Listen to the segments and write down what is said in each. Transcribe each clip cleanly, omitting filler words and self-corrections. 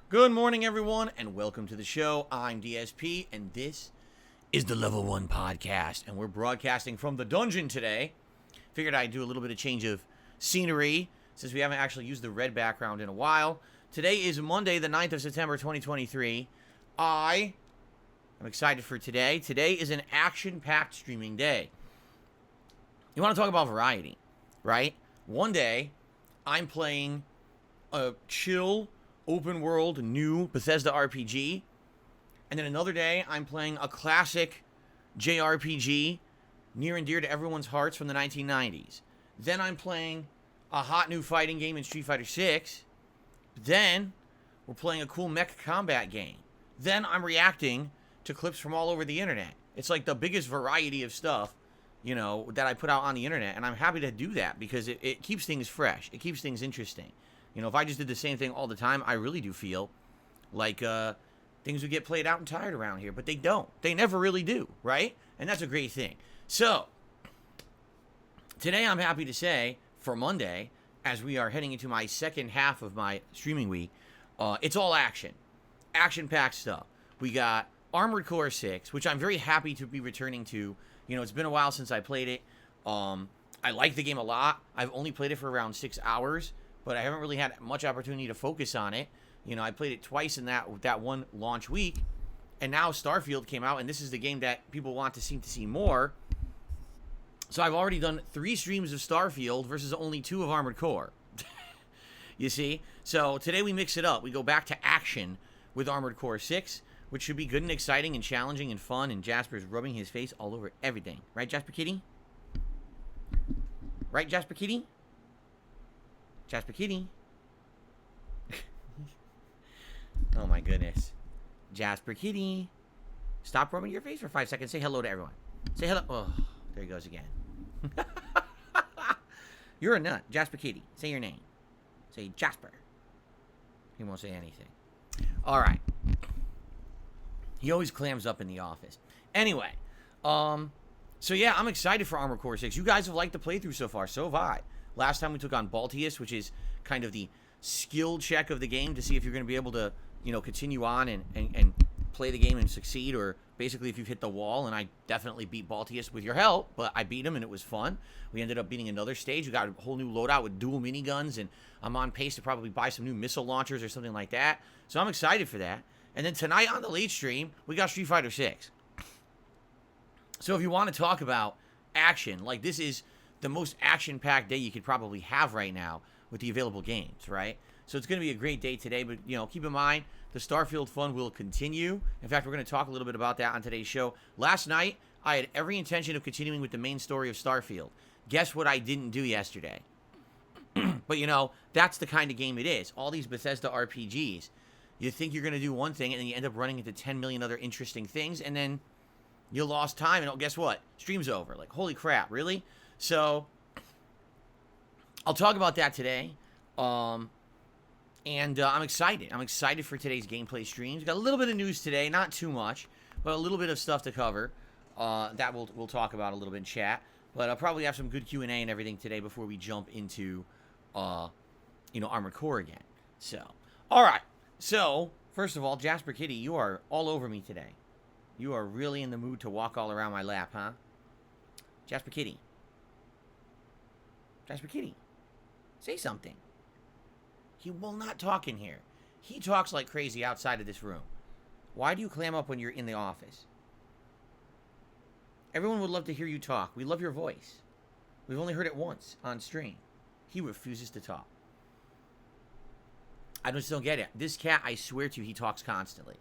Good morning, everyone, and welcome to the show. I'm DSP, and this is the Level 1 Podcast, and we're broadcasting from the dungeon today. Figured I'd do a little bit of change of scenery, since we haven't actually used the red background in a while. Today is Monday, the 9th of September, 2023. I'm excited for today. Today is an action-packed streaming day. You want to talk about variety, right? One day, I'm playing a chill, open world, new Bethesda RPG. And then another day, I'm playing a classic JRPG, near and dear to everyone's hearts from the 1990s. Then I'm playing a hot new fighting game in Street Fighter 6. Then we're playing a cool mech combat game. Then I'm reacting to clips from all over the internet. It's like the biggest variety of stuff, you know, that I put out on the internet. And I'm happy to do that because it keeps things fresh. It keeps things interesting. You know, if I just did the same thing all the time, I really do feel like things would get played out and tired around here. But they don't. They never really do, right? And that's a great thing. So, today I'm happy to say, for Monday, as we are heading into my second half of my streaming week, it's all action. Action-packed stuff. We got Armored Core 6, which I'm very happy to be returning to. You know, it's been a while since I played it. I like the game a lot. I've only played it for around 6 hours. But I haven't really had much opportunity to focus on it. You know, I played it twice in that one launch week. And now Starfield came out, and this is the game that people want to seem to see more. So I've already done 3 streams of Starfield versus only 2 of Armored Core. You see? So today we mix it up. We go back to action with Armored Core 6, which should be good and exciting and challenging and fun. And Jasper's rubbing his face all over everything. Right, Jasper Kitty? Right, Jasper Kitty? Jasper Kitty. Oh my goodness. Jasper Kitty. Stop rubbing your face for 5 seconds. Say hello to everyone. Say hello. Oh, there he goes again. You're a nut. Jasper Kitty. Say your name. Say Jasper. He won't say anything. Alright. He always clams up in the office. Anyway. So yeah, I'm excited for Armored Core 6. You guys have liked the playthrough so far. So have I. Last time we took on Baltius, which is kind of the skill check of the game to see if you're going to be able to, you know, continue on and play the game and succeed, or basically if you've hit the wall. And I definitely beat Baltius with your help, but I beat him and it was fun. We ended up beating another stage. We got a whole new loadout with dual miniguns, and I'm on pace to probably buy some new missile launchers or something like that. So I'm excited for that. And then tonight on the late stream, we got Street Fighter 6. So if you want to talk about action, like this is the most action-packed day you could probably have right now with the available games, right? So it's going to be a great day today, but, you know, keep in mind, the Starfield fun will continue. In fact, we're going to talk a little bit about that on today's show. Last night, I had every intention of continuing with the main story of Starfield. Guess what I didn't do yesterday? But, you know, that's the kind of game it is. All these Bethesda RPGs, you think you're going to do one thing, and then you end up running into 10 million other interesting things, and then you lost time, and oh, guess what? Stream's over. Like, holy crap, really? So, I'll talk about that today. And I'm excited. I'm excited for today's gameplay streams. We got a little bit of news today, not too much, but a little bit of stuff to cover. That we'll talk about a little bit in chat. But I'll probably have some good Q&A and everything today before we jump into, Armored Core again. So, all right. So, first of all, Jasper Kitty, you are all over me today. You are really in the mood to walk all around my lap, huh? Jasper Kitty. Jasper Kitty. Say something. He will not talk in here. He talks like crazy outside of this room. Why do you clam up when you're in the office? Everyone would love to hear you talk. We love your voice. We've only heard it once on stream. He refuses to talk. I just don't get it. This cat, I swear to you, he talks constantly.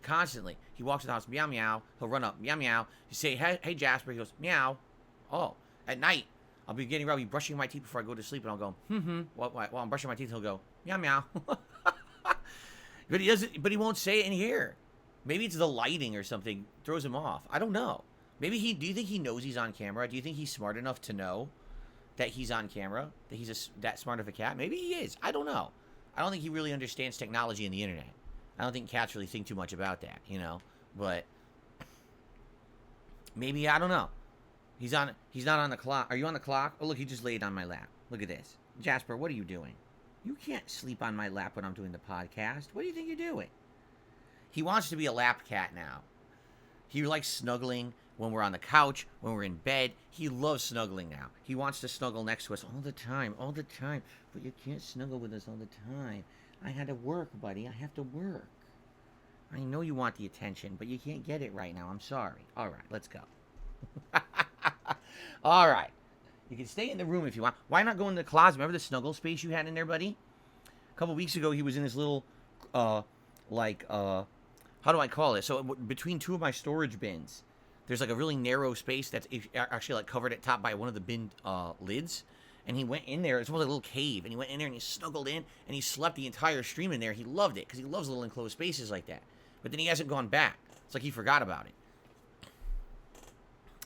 Constantly. He walks in the house, meow, meow. He'll run up, meow, meow. You say, hey, Jasper. He goes, meow. Oh, at night, I'll be getting ready, brushing my teeth before I go to sleep, and I'll go, While I'm brushing my teeth, he'll go, meow, meow. But he doesn't. But he won't say it in here. Maybe it's the lighting or something throws him off. I don't know. Maybe do you think he knows he's on camera? Do you think he's smart enough to know that he's on camera? That he's that smart of a cat? Maybe he is. I don't know. I don't think he really understands technology and the internet. I don't think cats really think too much about that, But maybe, I don't know. He's not on the clock. Are you on the clock? Oh, look, he just laid on my lap. Look at this. Jasper, what are you doing? You can't sleep on my lap when I'm doing the podcast. What do you think you're doing? He wants to be a lap cat now. He likes snuggling when we're on the couch, when we're in bed. He loves snuggling now. He wants to snuggle next to us all the time. But you can't snuggle with us all the time. I had to work, buddy. I have to work. I know you want the attention, but you can't get it right now. I'm sorry. All right, let's go. All right. You can stay in the room if you want. Why not go in the closet? Remember the snuggle space you had in there, buddy? A couple weeks ago, he was in this little, how do I call it? So between two of my storage bins, there's like a really narrow space that's actually like covered at top by one of the bin lids. And he went in there. It's almost like a little cave. And he went in there and he snuggled in and he slept the entire stream in there. He loved it because he loves little enclosed spaces like that. But then he hasn't gone back. It's like he forgot about it.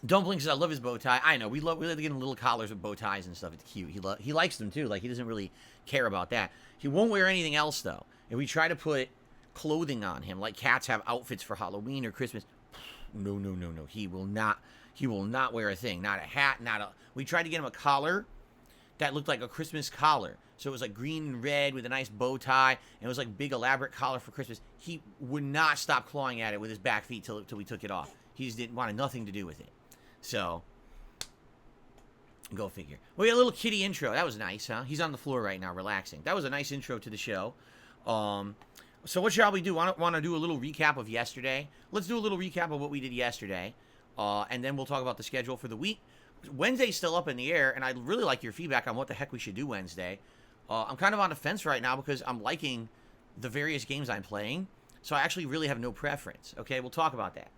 Dumpling says, I love his bow tie. I know. We love getting little collars with bow ties and stuff. It's cute. He likes them too. Like, he doesn't really care about that. He won't wear anything else, though. If we try to put clothing on him, like cats have outfits for Halloween or Christmas, no. He will not wear a thing. Not a hat, we tried to get him a collar that looked like a Christmas collar. So it was like green and red with a nice bow tie, and it was like big elaborate collar for Christmas. He would not stop clawing at it with his back feet till we took it off. He just didn't want nothing to do with it. So, go figure. We got a little kitty intro. That was nice, huh? He's on the floor right now, relaxing. That was a nice intro to the show. So what shall we do? Want to do a little recap of yesterday? Let's do a little recap of what we did yesterday, and then we'll talk about the schedule for the week. Wednesday's still up in the air, and I'd really like your feedback on what the heck we should do Wednesday. I'm kind of on the fence right now because I'm liking the various games I'm playing, so I actually really have no preference. Okay, we'll talk about that.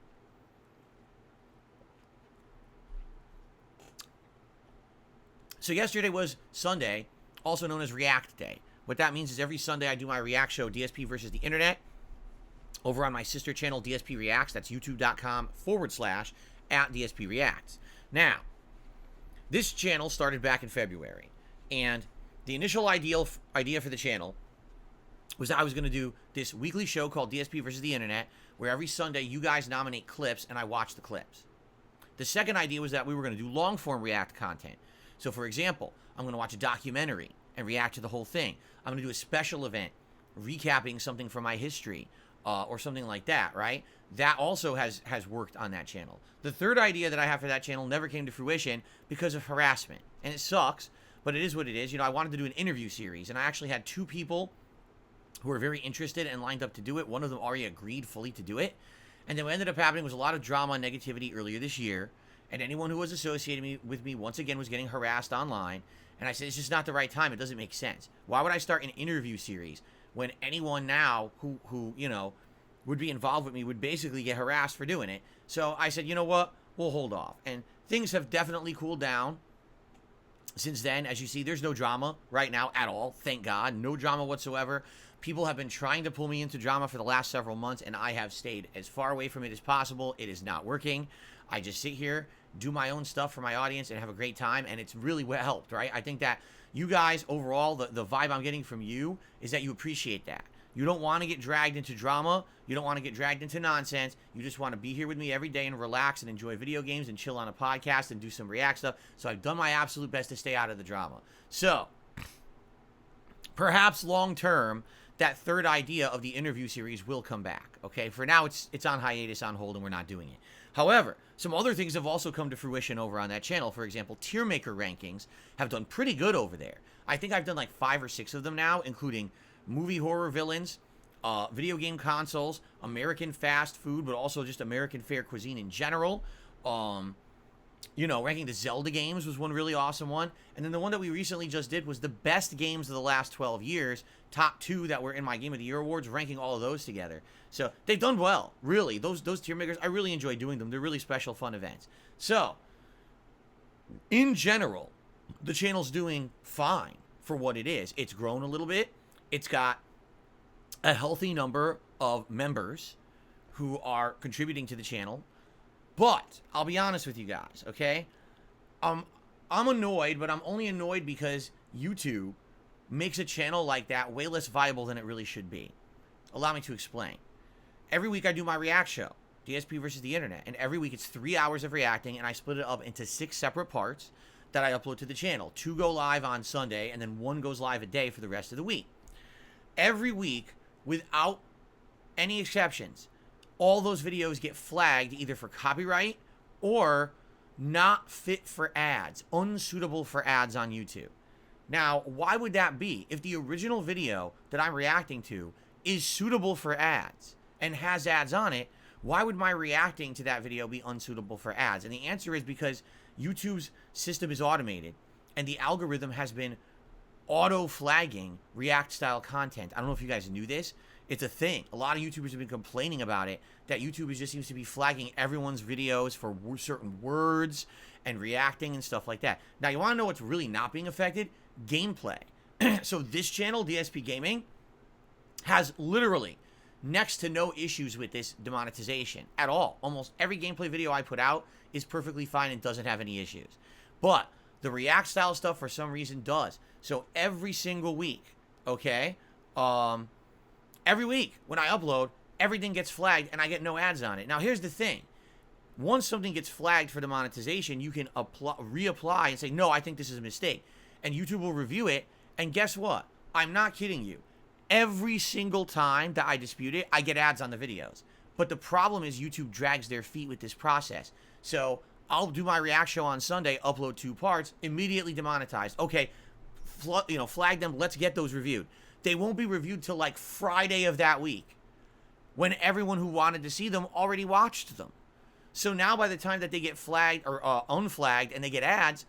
So yesterday was Sunday, also known as React Day. What that means is every Sunday I do my React show, DSP versus the Internet, over on my sister channel, DSPReacts. That's youtube.com/@DSPReacts. Now, this channel started back in February, and the initial idea for the channel was that I was going to do this weekly show called DSP versus the Internet, where every Sunday you guys nominate clips and I watch the clips. The second idea was that we were going to do long-form React content. So, for example, I'm going to watch a documentary and react to the whole thing. I'm going to do a special event recapping something from my history or something like that, right? That also has worked on that channel. The third idea that I have for that channel never came to fruition because of harassment. And it sucks, but it is what it is. I wanted to do an interview series, and I actually had two people who were very interested and lined up to do it. One of them already agreed fully to do it. And then what ended up happening was a lot of drama and negativity earlier this year. And anyone who was associated with me, once again, was getting harassed online. And I said, it's just not the right time. It doesn't make sense. Why would I start an interview series when anyone now who would be involved with me would basically get harassed for doing it? So I said, you know what? We'll hold off. And things have definitely cooled down since then. As you see, there's no drama right now at all. Thank God. No drama whatsoever. People have been trying to pull me into drama for the last several months, and I have stayed as far away from it as possible. It is not working. I just sit here, do my own stuff for my audience, and have a great time, and it's really helped, right? I think that you guys overall, the vibe I'm getting from you is that you appreciate that. You don't want to get dragged into drama. You don't want to get dragged into nonsense. You just want to be here with me every day and relax and enjoy video games and chill on a podcast and do some React stuff. So I've done my absolute best to stay out of the drama. So perhaps long term, that third idea of the interview series will come back. Okay, for now it's on hiatus, on hold, and we're not doing it. However, some other things have also come to fruition over on that channel. For example, tier maker rankings have done pretty good over there. I think I've done like 5 or 6 of them now, including movie horror villains, video game consoles, American fast food, but also just American fair cuisine in general. Ranking the Zelda games was one really awesome one. And then the one that we recently just did was the best games of the last 12 years. Top 2 that were in my Game of the Year awards, ranking all of those together. So they've done well, really. Those tier makers, I really enjoy doing them. They're really special, fun events. So, in general, the channel's doing fine for what it is. It's grown a little bit. It's got a healthy number of members who are contributing to the channel. But I'll be honest with you guys, okay? I'm annoyed, but I'm only annoyed because YouTube makes a channel like that way less viable than it really should be. Allow me to explain. Every week I do my React show, DSP versus the internet, and every week it's 3 hours of reacting, and I split it up into 6 separate parts that I upload to the channel. 2 go live on Sunday, and then 1 goes live a day for the rest of the week. Every week, without any exceptions, all those videos get flagged either for copyright or not fit for ads, unsuitable for ads on YouTube. Now, why would that be? If the original video that I'm reacting to is suitable for ads and has ads on it, why would my reacting to that video be unsuitable for ads? And the answer is because YouTube's system is automated and the algorithm has been auto-flagging React-style content. I don't know if you guys knew this. It's a thing. A lot of YouTubers have been complaining about it, that YouTube just seems to be flagging everyone's videos for certain words and reacting and stuff like that. Now, you want to know what's really not being affected? Gameplay. So this channel, DSPGaming, has literally next to no issues with this demonetization at all. Almost every gameplay video I put out is perfectly fine and doesn't have any issues. But the React style stuff for some reason does. So every single week, okay, every week when I upload, everything gets flagged and I get no ads on it. Now here's the thing. Once something gets flagged for demonetization, you can reapply and say, no, I think this is a mistake. And YouTube will review it. And guess what? I'm not kidding you. Every single time that I dispute it, I get ads on the videos. But the problem is YouTube drags their feet with this process. So I'll do my React show on Sunday, upload 2 parts, immediately demonetized. Okay, flag them. Let's get those reviewed. They won't be reviewed till like Friday of that week, when everyone who wanted to see them already watched them. So now by the time that they get flagged or unflagged and they get ads,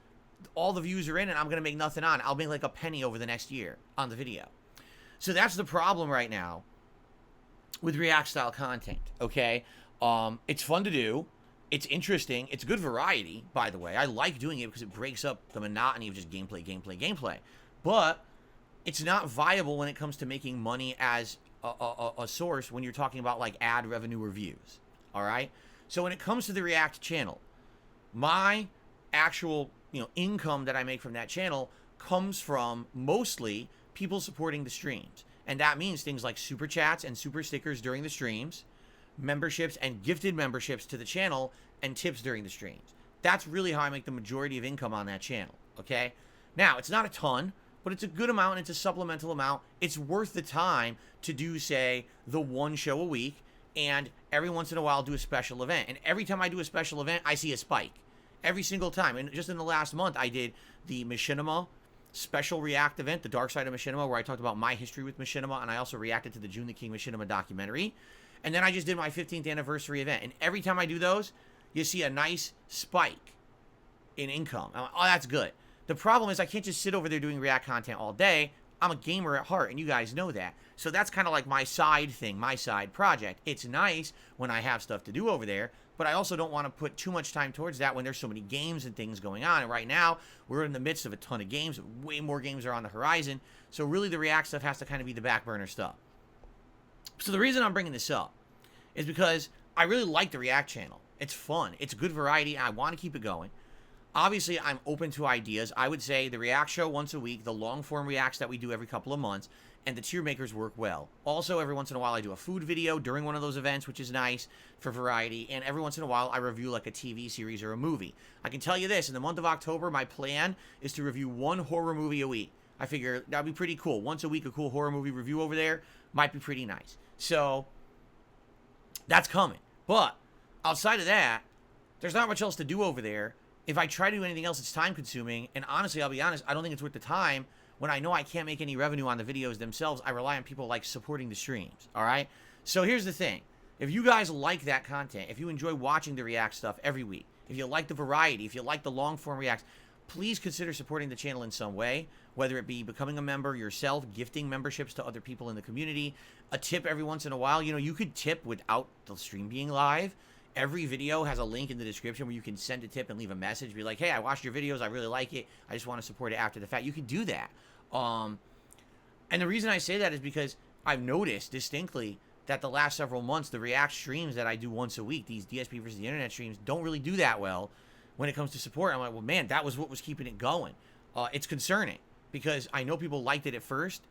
all the views are in and I'm going to make nothing on. I'll make like a penny over the next year on the video. So that's the problem right now with React style content, okay? It's fun to do. It's interesting. It's good variety, by the way. I like doing it because it breaks up the monotony of just gameplay. But it's not viable when it comes to making money as a source when you're talking about like ad revenue or views, all right? So when it comes to the React channel, my actual income that I make from that channel comes from mostly people supporting the streams. And that means things like super chats and super stickers during the streams, memberships and gifted memberships to the channel, and tips during the streams. That's really how I make the majority of income on that channel, okay? Now, it's not a ton, but it's a good amount, and it's a supplemental amount. It's worth the time to do, say, the 1 show a week, and every once in a while do a special event. And every time I do a special event, I see a spike. Every single time. And just in the last month, I did the Machinima special React event, the Dark Side of Machinima, where I talked about my history with Machinima, and I also reacted to the June the King Machinima documentary. And then I just did my 15th anniversary event. And every time I do those, you see a nice spike in income. I'm like, oh, that's good. The problem is I can't just sit over there doing React content all day. I'm a gamer at heart, and you guys know that. So that's kind of like my side thing, my side project. It's nice when I have stuff to do over there, but I also don't want to put too much time towards that when there's so many games and things going on. And right now, we're in the midst of a ton of games. Way more games are on the horizon. So really, the React stuff has to kind of be the back burner stuff. So the reason I'm bringing this up is because I really like the React channel. It's fun. It's good variety, and I want to keep it going. Obviously, I'm open to ideas. I would say the React show once a week, the long form reacts that we do every couple of months, and the tier makers work well. Also, every once in a while, I do a food video during one of those events, which is nice for variety. And every once in a while, I review like a TV series or a movie. I can tell you this, in the month of October, my plan is to review one horror movie a week. I figure that'd be pretty cool. Once a week, a cool horror movie review over there might be pretty nice. So, that's coming. But, outside of that, there's not much else to do over there. If I try to do anything else, it's time consuming. And honestly, I'll be honest, I don't think it's worth the time when I know I can't make any revenue on the videos themselves. I rely on people like supporting the streams. All right. So here's the thing. If you guys like that content, if you enjoy watching the React stuff every week, if you like the variety, if you like the long form Reacts, please consider supporting the channel in some way, whether it be becoming a member yourself, gifting memberships to other people in the community, a tip every once in a while. You know, you could tip without the stream being live. Every video has a link in the description where you can send a tip and leave a message. Be like, hey, I watched your videos. I really like it. I just want to support it after the fact. You can do that. And the reason I say that is because I've noticed distinctly that the last several months, the React streams that I do once a week, these DSP versus the internet streams, don't really do that well when it comes to support. I'm like, well, man, that was what was keeping it going. It's concerning because I know people liked it at first,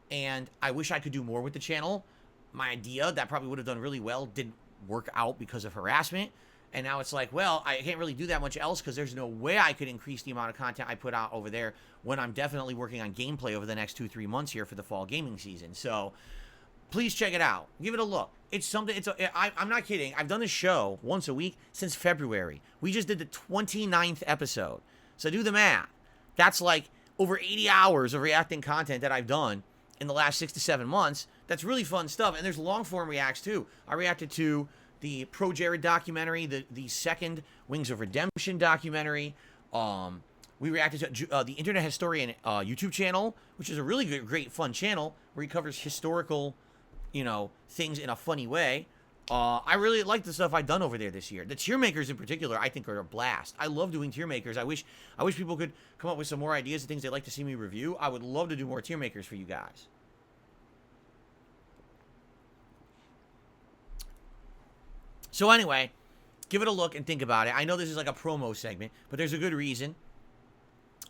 and I wish I could do more with the channel. My idea that probably would have done really well didn't work out because of harassment, and now it's like, well, I can't really do that much else because there's no way I could increase the amount of content I put out over there when I'm definitely working on gameplay over the next 2-3 months here for the fall gaming season. So please check it out, give it a look. It's something. I'm not kidding. I've done this show once a week since February. We just did the 29th episode, so do the math. That's like over 80 hours of reacting content that I've done in the last 6 to 7 months. That's really fun stuff. And there's long form reacts too. I reacted to the Pro Jared documentary, the second Wings of Redemption documentary. We reacted to the Internet Historian YouTube channel, which is a really good, great, fun channel where he covers historical, things in a funny way. I really like the stuff I've done over there this year. The tier makers in particular, I think, are a blast. I love doing tier makers. I wish people could come up with some more ideas of things they'd like to see me review. I would love to do more tier makers for you guys. So anyway, give it a look and think about it. I know this is like a promo segment, but there's a good reason.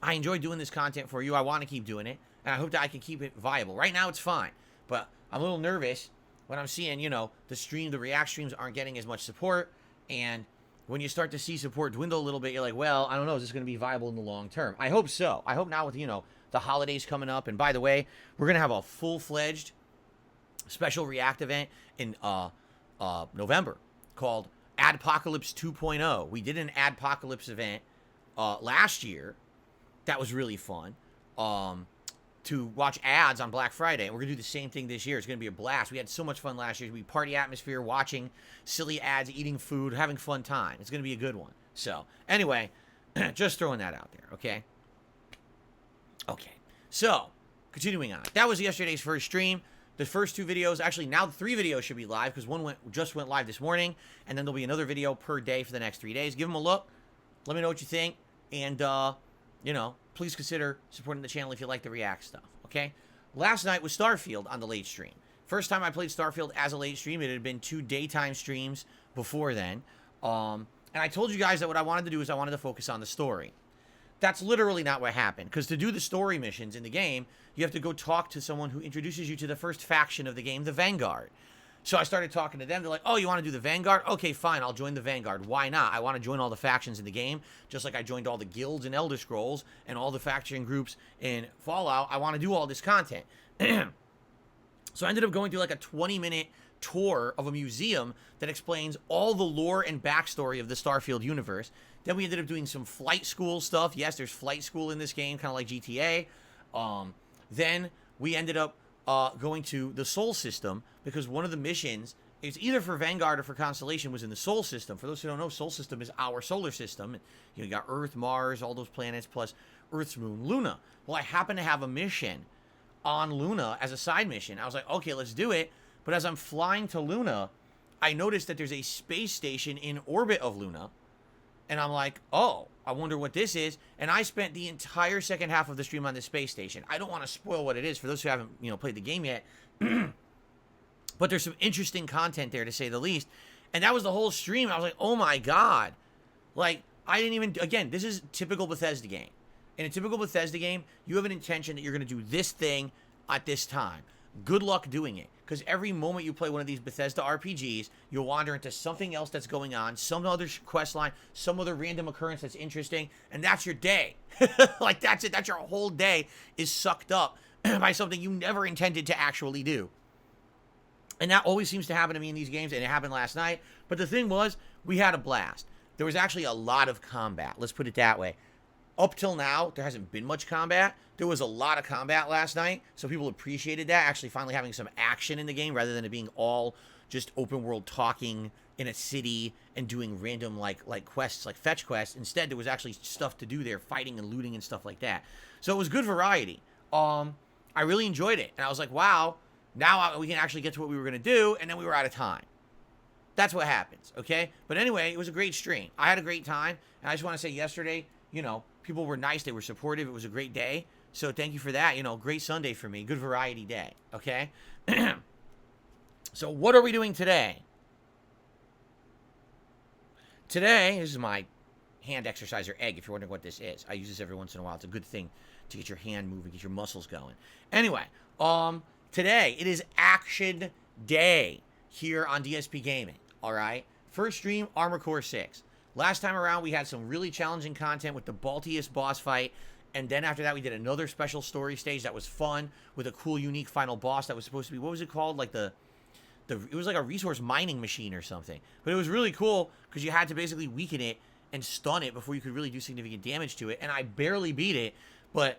I enjoy doing this content for you. I want to keep doing it, and I hope that I can keep it viable. Right now, it's fine, but I'm a little nervous when I'm seeing, the React streams aren't getting as much support, and when you start to see support dwindle a little bit, you're like, well, I don't know, is this going to be viable in the long term? I hope so. I hope now with, the holidays coming up, and by the way, we're going to have a full-fledged special React event in November called Adpocalypse 2.0. We did an Adpocalypse event last year that was really fun to watch ads on Black Friday, and we're going to do the same thing this year. It's going to be a blast. We had so much fun last year. We party atmosphere, watching silly ads, eating food, having fun time. It's going to be a good one. So, anyway, just throwing that out there, okay? Okay, so, continuing on. That was yesterday's first stream. The first 2 videos, actually now 3 videos should be live because one just went live this morning, and then there'll be another video per day for the next 3 days. Give them a look. Let me know what you think, and, please consider supporting the channel if you like the React stuff, okay? Last night was Starfield on the late stream. First time I played Starfield as a late stream. It had been 2 daytime streams before then, and I told you guys that what I wanted to do is I wanted to focus on the story. That's literally not what happened, because to do the story missions in the game, you have to go talk to someone who introduces you to the first faction of the game, the Vanguard. So I started talking to them. They're like, oh, you want to do the Vanguard? Okay, fine, I'll join the Vanguard. Why not? I want to join all the factions in the game, just like I joined all the guilds in Elder Scrolls and all the faction groups in Fallout. I want to do all this content. So I ended up going through like a 20-minute tour of a museum that explains all the lore and backstory of the Starfield universe. Then we ended up doing some flight school stuff. Yes, there's flight school in this game, kind of like GTA. Then we ended up going to the Sol system because one of the missions, it's either for Vanguard or for Constellation, was in the Sol system. For those who don't know, Sol system is our solar system. You got Earth, Mars, all those planets, plus Earth's moon, Luna. Well, I happen to have a mission on Luna as a side mission. I was like, okay, let's do it. But as I'm flying to Luna, I noticed that there's a space station in orbit of Luna. And I'm like, oh, I wonder what this is. And I spent the entire second half of the stream on this space station. I don't want to spoil what it is for those who haven't, played the game yet. But there's some interesting content there, to say the least. And that was the whole stream. I was like, oh my God. Like, I didn't even, again, this is typical Bethesda game. In a typical Bethesda game, you have an intention that you're going to do this thing at this time. Good luck doing it. Because every moment you play one of these Bethesda RPGs, you'll wander into something else that's going on, some other quest line, some other random occurrence that's interesting, and that's your day. Like, that's it. That's your whole day is sucked up by something you never intended to actually do. And that always seems to happen to me in these games, and it happened last night. But the thing was, we had a blast. There was actually a lot of combat. Let's put it that way. Up till now, there hasn't been much combat. There was a lot of combat last night, so people appreciated that, actually finally having some action in the game rather than it being all just open world talking in a city and doing random like quests, like fetch quests. Instead, there was actually stuff to do there, fighting and looting and stuff like that. So it was good variety. I really enjoyed it, and I was like, wow, now we can actually get to what we were going to do, and then we were out of time. That's what happens, okay? But anyway, it was a great stream. I had a great time, and I just want to say yesterday, you know, people were nice. They were supportive. It was a great day. So thank you for that. You know, great Sunday for me. Good variety day, okay? So what are we doing today? Today, this is my hand exerciser egg, if you're wondering what this is. I use this every once in a while. It's a good thing to get your hand moving, get your muscles going. Anyway, today, it is action day here on DSPGaming, all right? First stream, Armored Core 6. Last time around, we had some really challenging content with the Baltius boss fight, and then after that, we did another special story stage that was fun with a cool, unique final boss that was supposed to be, what was it called? Like it was like a resource mining machine or something. But it was really cool because you had to basically weaken it and stun it before you could really do significant damage to it, and I barely beat it, but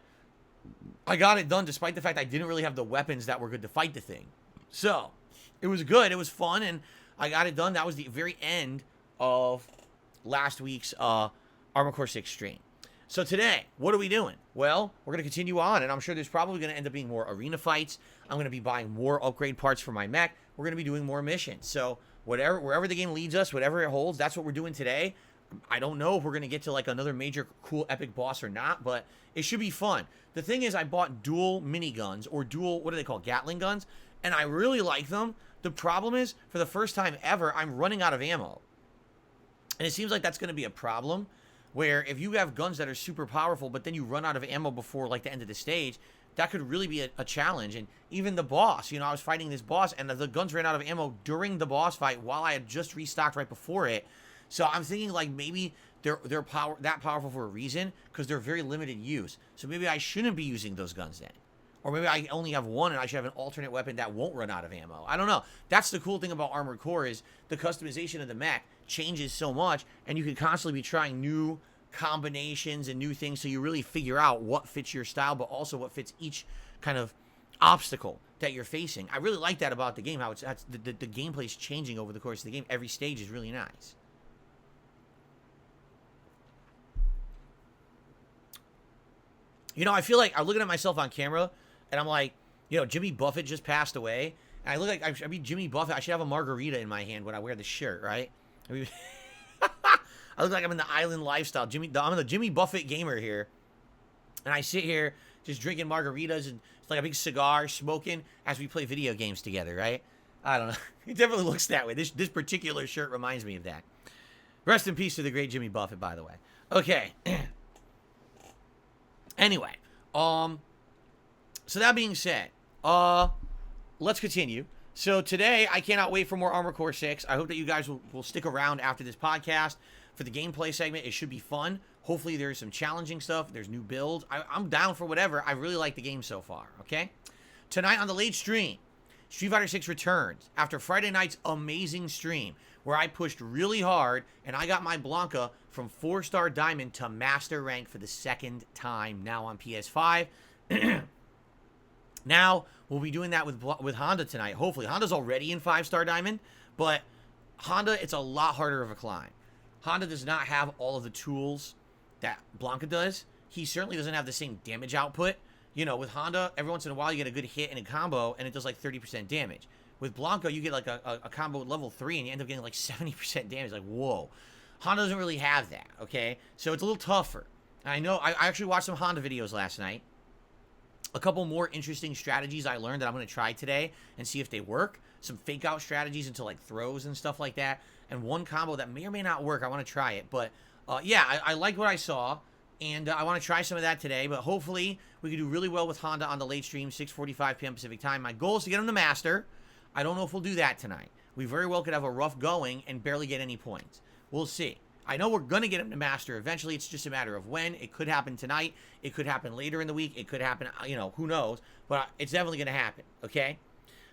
I got it done despite the fact I didn't really have the weapons that were good to fight the thing. So, it was good, it was fun, and I got it done. That was the very end of last week's Armored Core 6 stream. So today, what are we doing? Well, we're going to continue on, and I'm sure there's probably going to end up being more arena fights. I'm going to be buying more upgrade parts for my mech. We're going to be doing more missions. So wherever the game leads us, whatever it holds, that's what we're doing today. I don't know if we're going to get to like another major cool epic boss or not, but it should be fun. The thing is, I bought dual miniguns, or dual, what do they call, Gatling guns, and I really like them. The problem is, for the first time ever, I'm running out of ammo. And it seems like that's going to be a problem, where if you have guns that are super powerful, but then you run out of ammo before like the end of the stage, that could really be a challenge. And even the boss, you know, I was fighting this boss, and the guns ran out of ammo during the boss fight while I had just restocked right before it. So I'm thinking like maybe they're that powerful for a reason, because they're very limited use. So maybe I shouldn't be using those guns then. Or maybe I only have one and I should have an alternate weapon that won't run out of ammo. I don't know. That's the cool thing about Armored Core, is the customization of the mech changes so much, and you can constantly be trying new combinations and new things, so you really figure out what fits your style, but also what fits each kind of obstacle that you're facing. I really like that about the game, how the gameplay is changing over the course of the game. Every stage is really nice. You know, I feel like I'm looking at myself on camera, and I'm like, you know, Jimmy Buffett just passed away, and I look like, I mean, Jimmy Buffett, I should have a margarita in my hand when I wear the shirt, right? I mean, I look like I'm in the island lifestyle. I'm the Jimmy Buffett gamer here, and I sit here just drinking margaritas, and it's like a big cigar, smoking, as we play video games together, right? I don't know. It definitely looks that way. This particular shirt reminds me of that. Rest in peace to the great Jimmy Buffett, by the way. Okay. Anyway, so that being said, let's continue. So today, I cannot wait for more Armored Core 6. I hope that you guys will stick around after this podcast for the gameplay segment. It should be fun. Hopefully, there's some challenging stuff. There's new builds. I'm down for whatever. I really like the game so far, okay? Tonight on the late stream, Street Fighter 6 returns after Friday night's amazing stream, where I pushed really hard, and I got my Blanca from 4-star Diamond to Master Rank for the second time, now on PS5. Now, we'll be doing that with Honda tonight, hopefully. Honda's already in 5-star Diamond, but Honda, it's a lot harder of a climb. Honda does not have all of the tools that Blanca does. He certainly doesn't have the same damage output. You know, with Honda, every once in a while, you get a good hit and a combo, and it does like 30% damage. With Blanca, you get like a combo at level 3, and you end up getting like 70% damage. Like, whoa. Honda doesn't really have that, okay? So it's a little tougher. I know, I actually watched some Honda videos last night. A couple more interesting strategies I learned that I'm going to try today and see if they work. Some fake out strategies into like throws and stuff like that. And one combo that may or may not work. I want to try it. But Yeah, I like what I saw, and I want to try some of that today. But hopefully, we can do really well with Honda on the late stream, 6:45 p.m. Pacific time. My goal is to get him to master. I don't know if we'll do that tonight. We very well could have a rough going and barely get any points. We'll see. I know we're going to get him to master eventually. It's just a matter of when. It could happen tonight. It could happen later in the week. It could happen, who knows. But it's definitely going to happen, okay?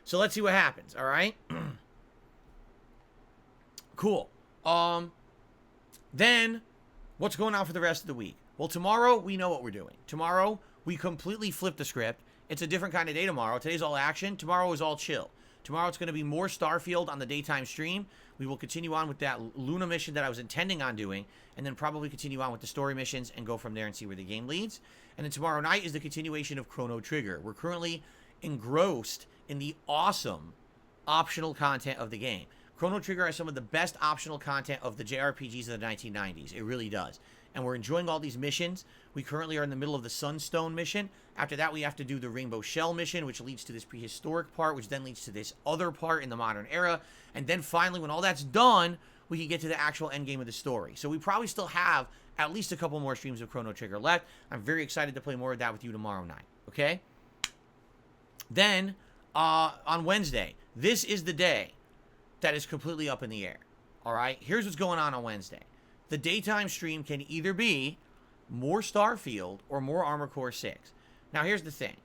So let's see what happens, all right? Cool. Then, what's going on for the rest of the week? Well, tomorrow, we know what we're doing. Tomorrow, we completely flip the script. It's a different kind of day tomorrow. Today's all action. Tomorrow is all chill. Tomorrow, it's going to be more Starfield on the daytime stream. We will continue on with that Luna mission that I was intending on doing, and then probably continue on with the story missions and go from there and see where the game leads. And then tomorrow night is the continuation of Chrono Trigger. We're currently engrossed in the awesome optional content of the game. Chrono Trigger has some of the best optional content of the JRPGs of the 1990s. It really does. And we're enjoying all these missions. We currently are in the middle of the Sunstone mission. After that, we have to do the Rainbow Shell mission, which leads to this prehistoric part, which then leads to this other part in the modern era. And then finally, when all that's done, we can get to the actual end game of the story. So we probably still have at least a couple more streams of Chrono Trigger left. I'm very excited to play more of that with you tomorrow night. Okay? Then, on Wednesday, this is the day that is completely up in the air. All right? Here's what's going on Wednesday. The daytime stream can either be more Starfield or more Armored Core 6. Now, here's the thing.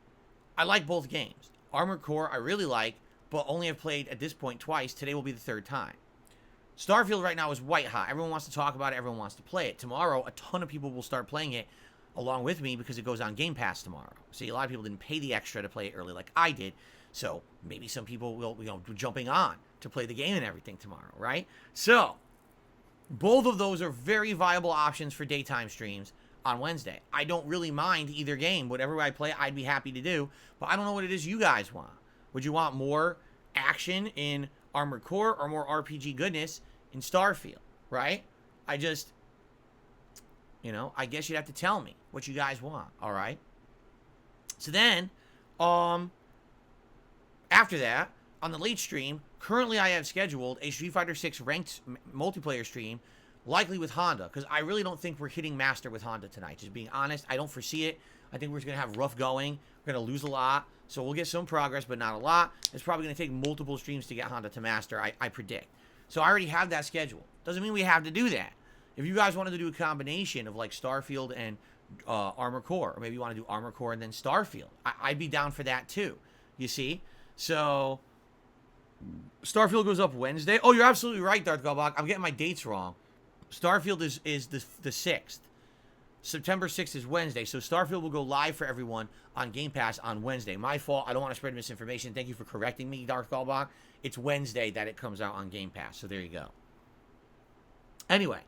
I like both games. Armored Core, I really like, but only have played at this point twice. Today will be the third time. Starfield right now is white hot. Everyone wants to talk about it. Everyone wants to play it. Tomorrow, a ton of people will start playing it along with me because it goes on Game Pass tomorrow. See, a lot of people didn't pay the extra to play it early like I did. So maybe some people will be jumping on to play the game and everything tomorrow, right? So both of those are very viable options for daytime streams on Wednesday. I don't really mind either game. Whatever I play, I'd be happy to do. But I don't know what it is you guys want. Would you want more action in Armored Core or more RPG goodness in Starfield, right? I guess you'd have to tell me what you guys want, all right? So then, after that, on the late stream, currently I have scheduled a Street Fighter 6 ranked multiplayer stream, likely with Honda, because I really don't think we're hitting Master with Honda tonight. Just being honest, I don't foresee it. I think we're just going to have rough going. We're going to lose a lot, so we'll get some progress, but not a lot. It's probably going to take multiple streams to get Honda to Master, I predict. So I already have that scheduled. Doesn't mean we have to do that. If you guys wanted to do a combination of like Starfield and Armored Core, or maybe you want to do Armored Core and then Starfield, I'd be down for that too. You see? So Starfield goes up Wednesday. Oh, you're absolutely right, Darth Galbach. I'm getting my dates wrong. Starfield is the 6th. September 6th is Wednesday. So Starfield will go live for everyone on Game Pass on Wednesday. My fault. I don't want to spread misinformation. Thank you for correcting me, Darth Galbach. It's Wednesday that it comes out on Game Pass. So there you go. Anyway,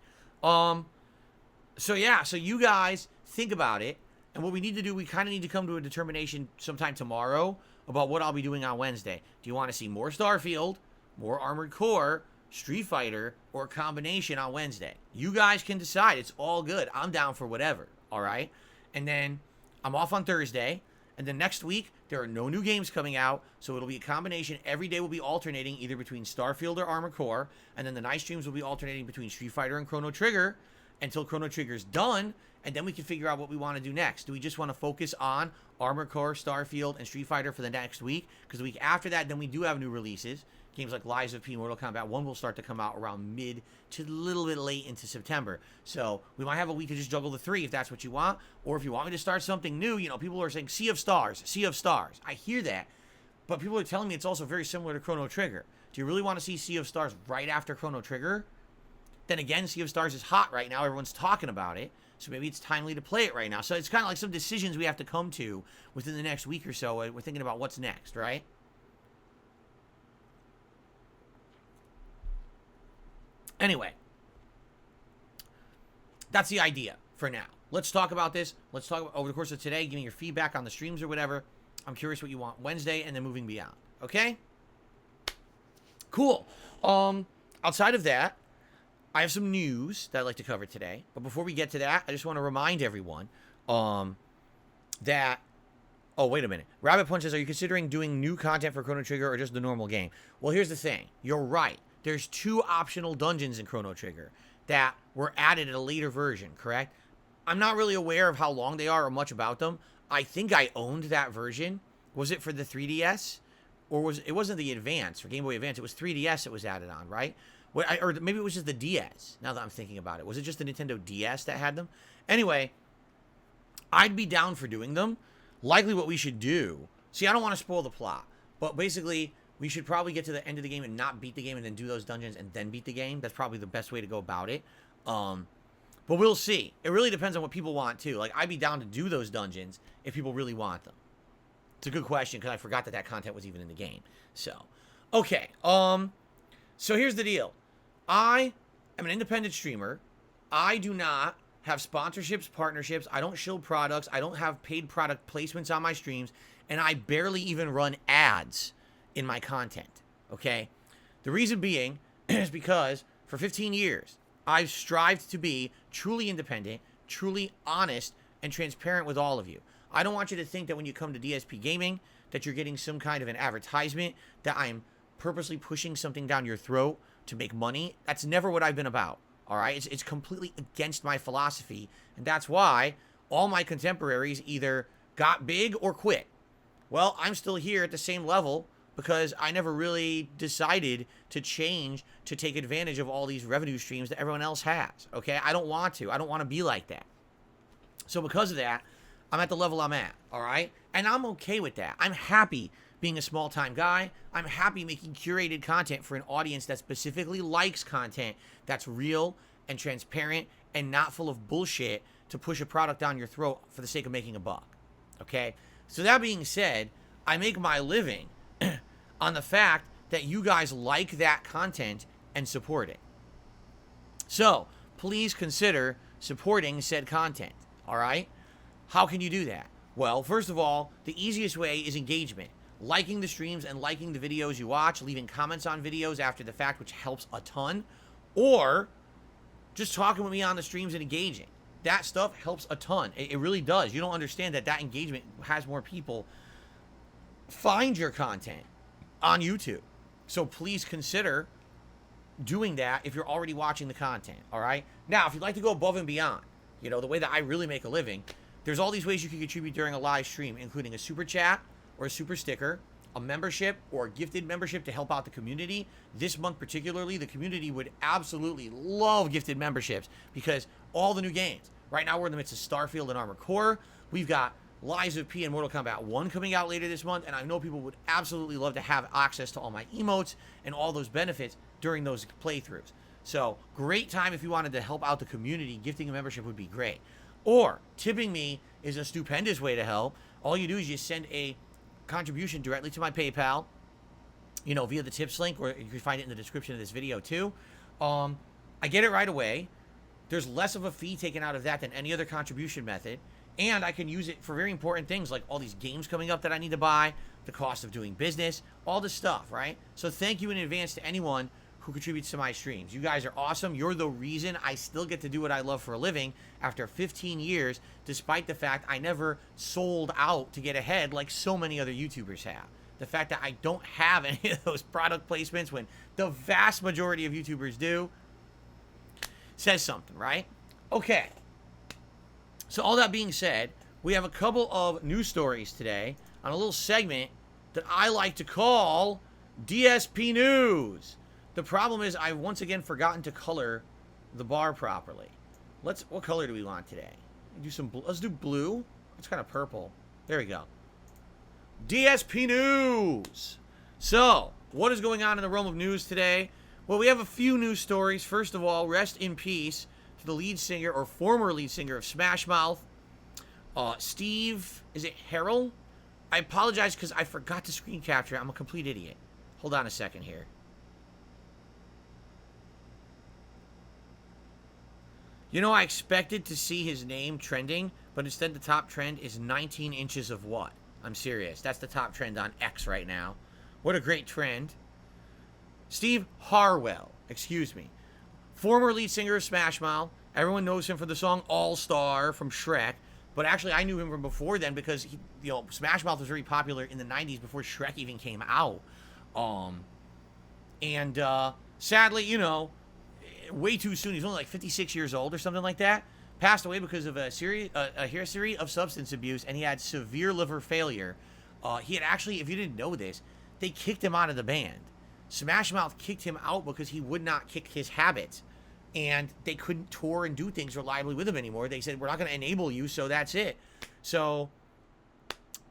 so you guys think about it. And what we need to do, we kind of need to come to a determination sometime tomorrow about what I'll be doing on Wednesday. Do you want to see more Starfield, more Armored Core, Street Fighter, or a combination on Wednesday? You guys can decide. It's all good. I'm down for whatever, all right? And then I'm off on Thursday. And then next week, there are no new games coming out, so it'll be a combination. Every day will be alternating either between Starfield or Armored Core, and then the night streams will be alternating between Street Fighter and Chrono Trigger until Chrono Trigger's done, and then we can figure out what we want to do next. Do we just want to focus on Armored Core, Starfield, and Street Fighter for the next week? Because the week after that, then we do have new releases. Games like Lies of P, Mortal Kombat 1 will start to come out around mid to a little bit late into September. So we might have a week to just juggle the three if that's what you want. Or if you want me to start something new, people are saying Sea of Stars, Sea of Stars. I hear that. But people are telling me it's also very similar to Chrono Trigger. Do you really want to see Sea of Stars right after Chrono Trigger? Then again, Sea of Stars is hot right now. Everyone's talking about it. So maybe it's timely to play it right now. So it's kind of like some decisions we have to come to within the next week or so. We're thinking about what's next, right? Anyway, that's the idea for now. Let's talk about this. Let's talk about, over the course of today. Give me your feedback on the streams or whatever. I'm curious what you want Wednesday and then moving beyond. Okay? Cool. Outside of that, I have some news that I'd like to cover today. But before we get to that, I just want to remind everyone that... Oh, wait a minute. Rabbit Punch says, are you considering doing new content for Chrono Trigger or just the normal game? Well, here's the thing. You're right. There's 2 optional dungeons in Chrono Trigger. that were added in a later version, correct? I'm not really aware of how long they are or much about them. I think I owned that version. Was it for the 3DS? Or it wasn't the Advance, for Game Boy Advance. It was 3DS it was added on, right? Or maybe it was just the DS, now that I'm thinking about it. Was it just the Nintendo DS that had them? Anyway, I'd be down for doing them. Likely what we should do... See, I don't want to spoil the plot. But basically, we should probably get to the end of the game and not beat the game and then do those dungeons and then beat the game. That's probably the best way to go about it. But we'll see. It really depends on what people want, too. Like, I'd be down to do those dungeons if people really want them. It's a good question, because I forgot that content was even in the game. So, okay. So here's the deal. I am an independent streamer. I do not have sponsorships, partnerships. I don't shield products. I don't have paid product placements on my streams. And I barely even run ads in my content, okay? The reason being is because for 15 years, I've strived to be truly independent, truly honest, and transparent with all of you. I don't want you to think that when you come to DSP Gaming that you're getting some kind of an advertisement, that I'm purposely pushing something down your throat to make money. That's never what I've been about, all right? It's completely against my philosophy, and that's why all my contemporaries either got big or quit. Well, I'm still here at the same level because I never really decided to change to take advantage of all these revenue streams that everyone else has, okay? I don't want to. I don't want to be like that. So because of that, I'm at the level I'm at, all right? And I'm okay with that. I'm happy being a small-time guy. I'm happy making curated content for an audience that specifically likes content that's real and transparent and not full of bullshit to push a product down your throat for the sake of making a buck, okay? So that being said, I make my living on the fact that you guys like that content and support it. So please consider supporting said content, all right? How can you do that? Well, first of all, the easiest way is engagement. Liking the streams and liking the videos you watch, leaving comments on videos after the fact, which helps a ton, or just talking with me on the streams and engaging. That stuff helps a ton. It really does. You don't understand that engagement has more people find your content on YouTube. So please consider doing that if you're already watching the content, all right? Now, if you'd like to go above and beyond, you know, the way that I really make a living, there's all these ways you can contribute during a live stream, including a super chat or a super sticker, a membership or a gifted membership to help out the community. This month particularly, the community would absolutely love gifted memberships because all the new games. Right now we're in the midst of Starfield and Armored Core. We've got Lies of P and Mortal Kombat 1 coming out later this month, and I know people would absolutely love to have access to all my emotes and all those benefits during those playthroughs. So, great time if you wanted to help out the community. Gifting a membership would be great. Or, tipping me is a stupendous way to help. All you do is you send a contribution directly to my PayPal, you know, via the tips link, or you can find it in the description of this video too. I get it right away. There's less of a fee taken out of that than any other contribution method. And I can use it for very important things like all these games coming up that I need to buy, the cost of doing business, all this stuff, right? So thank you in advance to anyone who contributes to my streams. You guys are awesome. You're the reason I still get to do what I love for a living after 15 years, despite the fact I never sold out to get ahead like so many other YouTubers have. The fact that I don't have any of those product placements when the vast majority of YouTubers do says something, right? Okay. So all that being said, we have a couple of news stories today on a little segment that I like to call DSP News. The problem is I've once again forgotten to color the bar properly. What color do we want today? Let's do blue. It's kind of purple. There we go. DSP News. So, what is going on in the realm of news today? Well, we have a few news stories. First of all, rest in peace to the lead singer or former lead singer of Smash Mouth, Steve, is it Harrell? I apologize because I forgot to screen capture it. I'm a complete idiot. Hold on a second here. You know, I expected to see his name trending, but instead the top trend is 19 inches of what? I'm serious. That's the top trend on X right now. What a great trend. Steve Harwell, excuse me. Former lead singer of Smash Mouth. Everyone knows him for the song All Star from Shrek. But actually, I knew him from before then because Smash Mouth was very popular in the 90s before Shrek even came out. Sadly, way too soon. He's only like 56 years old or something like that. Passed away because of a history of substance abuse, and he had severe liver failure. He had actually, if you didn't know this, they kicked him out of the band. Smash Mouth kicked him out because he would not kick his habits, and they couldn't tour and do things reliably with him anymore. They said, we're not going to enable you, so that's it. So,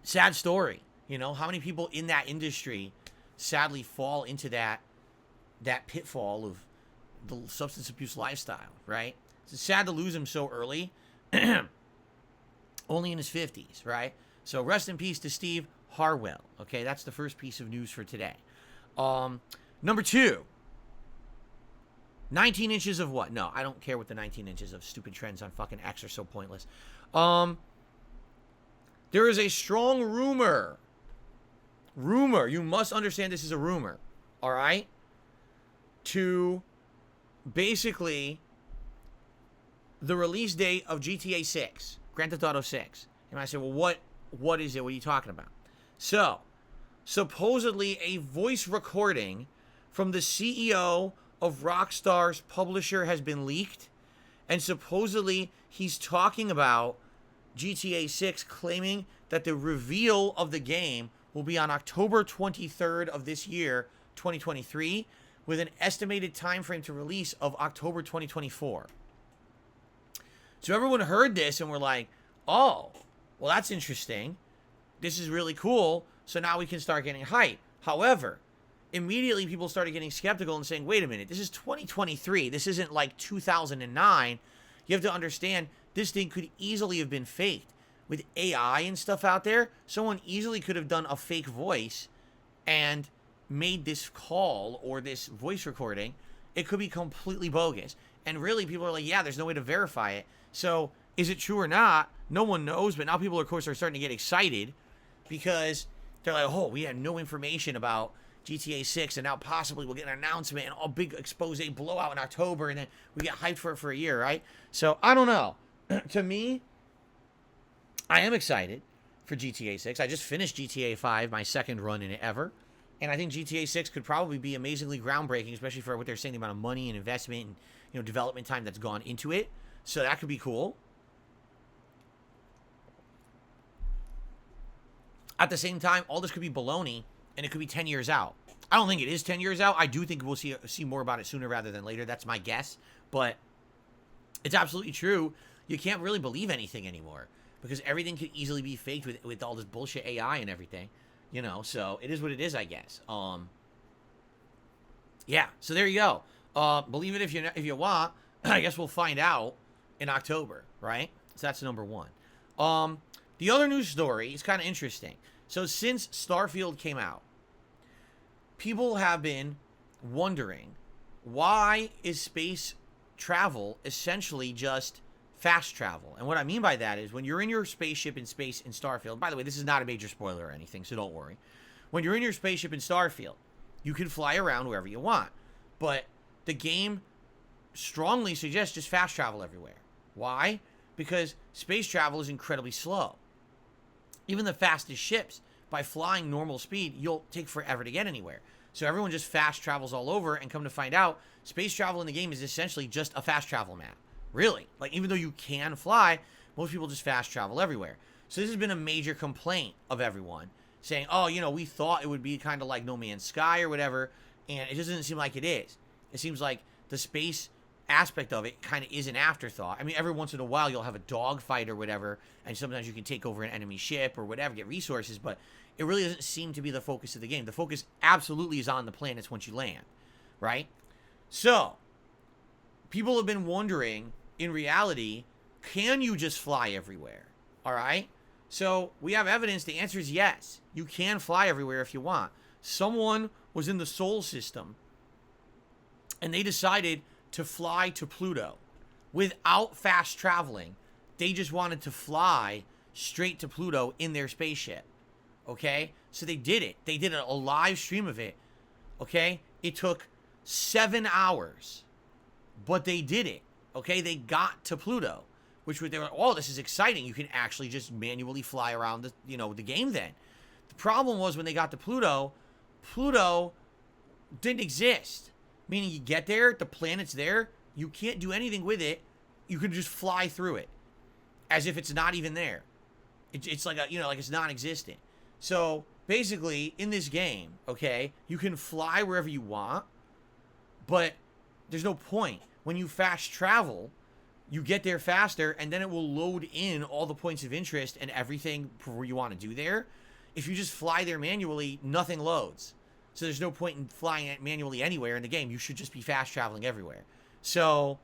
sad story. You know, how many people in that industry sadly fall into that pitfall of the substance abuse lifestyle, right? It's sad to lose him so early, only in his 50s, right? So rest in peace to Steve Harwell. Okay, that's the first piece of news for today. Number 2, 19 inches of what? No, I don't care what the 19 inches of stupid trends on fucking X are so pointless. There is a strong rumor. You must understand this is a rumor, all right? To basically the release date of GTA 6, Grand Theft Auto 6. And I said, well, what is it? What are you talking about? So, supposedly a voice recording from the CEO of Rockstar's publisher has been leaked. And supposedly he's talking about GTA 6, claiming that the reveal of the game will be on October 23rd of this year, 2023, with an estimated time frame to release of October 2024. So everyone heard this and were like, oh, well, that's interesting. This is really cool. So now we can start getting hype. However, immediately people started getting skeptical and saying, wait a minute, this is 2023. This isn't like 2009. You have to understand, this thing could easily have been faked. With AI and stuff out there, someone easily could have done a fake voice and made this call or this voice recording. It could be completely bogus. And really, people are like, yeah, there's no way to verify it. So, is it true or not? No one knows, but now people, of course, are starting to get excited because they're like, oh, we had no information about GTA 6, and now possibly we'll get an announcement and a big expose blowout in October, and then we get hyped for it for a year, right? So, I don't know. To me, I am excited for GTA 6. I just finished GTA 5, my second run in it ever. And I think GTA 6 could probably be amazingly groundbreaking, especially for what they're saying, the amount of money and investment and, you know, development time that's gone into it. So that could be cool. At the same time, all this could be baloney, and it could be 10 years out. I don't think it is 10 years out. I do think we'll see more about it sooner rather than later. That's my guess. But it's absolutely true. You can't really believe anything anymore, because everything could easily be faked with all this bullshit AI and everything, you know. So it is what it is, I guess. Yeah. So there you go. Believe it if you want. I guess we'll find out in October, right? So that's number 1. The other news story is kind of interesting. So since Starfield came out, people have been wondering, why is space travel essentially just fast travel? And what I mean by that is, when you're in your spaceship in space in Starfield, by the way, this is not a major spoiler or anything, so don't worry. When you're in your spaceship in Starfield, you can fly around wherever you want. But the game strongly suggests just fast travel everywhere. Why? Because space travel is incredibly slow. Even the fastest ships, by flying normal speed, you'll take forever to get anywhere. So everyone just fast travels all over, and come to find out, space travel in the game is essentially just a fast travel map. Really. Like, even though you can fly, most people just fast travel everywhere. So this has been a major complaint of everyone, saying, oh, you know, we thought it would be kind of like No Man's Sky or whatever, and it just doesn't seem like it is. It seems like the space aspect of it kind of is an afterthought. I mean, every once in a while you'll have a dogfight or whatever, and sometimes you can take over an enemy ship or whatever, get resources, but it really doesn't seem to be the focus of the game. The focus absolutely is on the planets once you land, right? So, people have been wondering, in reality, can you just fly everywhere? All right? So, we have evidence. The answer is yes. You can fly everywhere if you want. Someone was in the Sol system, and they decided to fly to Pluto without fast traveling. They just wanted to fly straight to Pluto in their spaceship. Okay? So they did it. They did a live stream of it. Okay? It took 7 hours, but they did it. Okay? They got to Pluto, which they were, oh, this is exciting. You can actually just manually fly around the game then. The problem was, when they got to Pluto, Pluto didn't exist. Meaning, you get there, the planet's there, You can't do anything with it. You can just fly through it as if it's not even there. It's like like it's non-existent. So basically, in this game, okay, you can fly wherever you want, but there's no point. When you fast travel, you get there faster, and then it will load in all the points of interest and everything for where you want to do there. If you just fly there manually, nothing loads. So there's no point in flying it manually anywhere in the game. You should just be fast traveling everywhere. So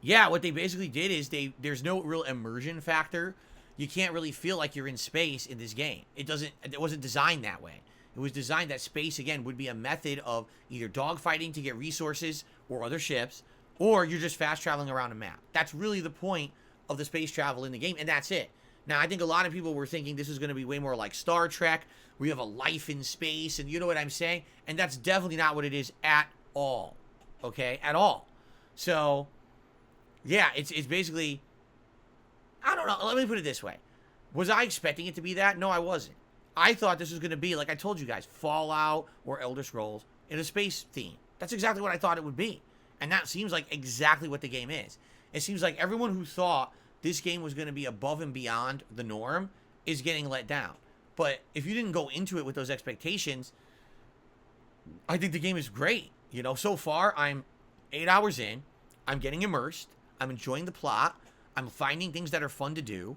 yeah, what they basically did is there's no real immersion factor. You can't really feel like you're in space in this game. It wasn't designed that way. It was designed that space, again, would be a method of either dogfighting to get resources or other ships, or you're just fast traveling around a map. That's really the point of the space travel in the game, and that's it. Now, I think a lot of people were thinking this is going to be way more like Star Trek, where you have a life in space, and you know what I'm saying? And that's definitely not what it is at all. Okay? At all. So, yeah, it's basically, I don't know. Let me put it this way. Was I expecting it to be that? No, I wasn't. I thought this was going to be, like I told you guys, Fallout or Elder Scrolls in a space theme. That's exactly what I thought it would be. And that seems like exactly what the game is. It seems like everyone who thought this game was going to be above and beyond the norm is getting let down. But if you didn't go into it with those expectations, I think the game is great. So far, I'm 8 hours in. I'm getting immersed. I'm enjoying the plot. I'm finding things that are fun to do.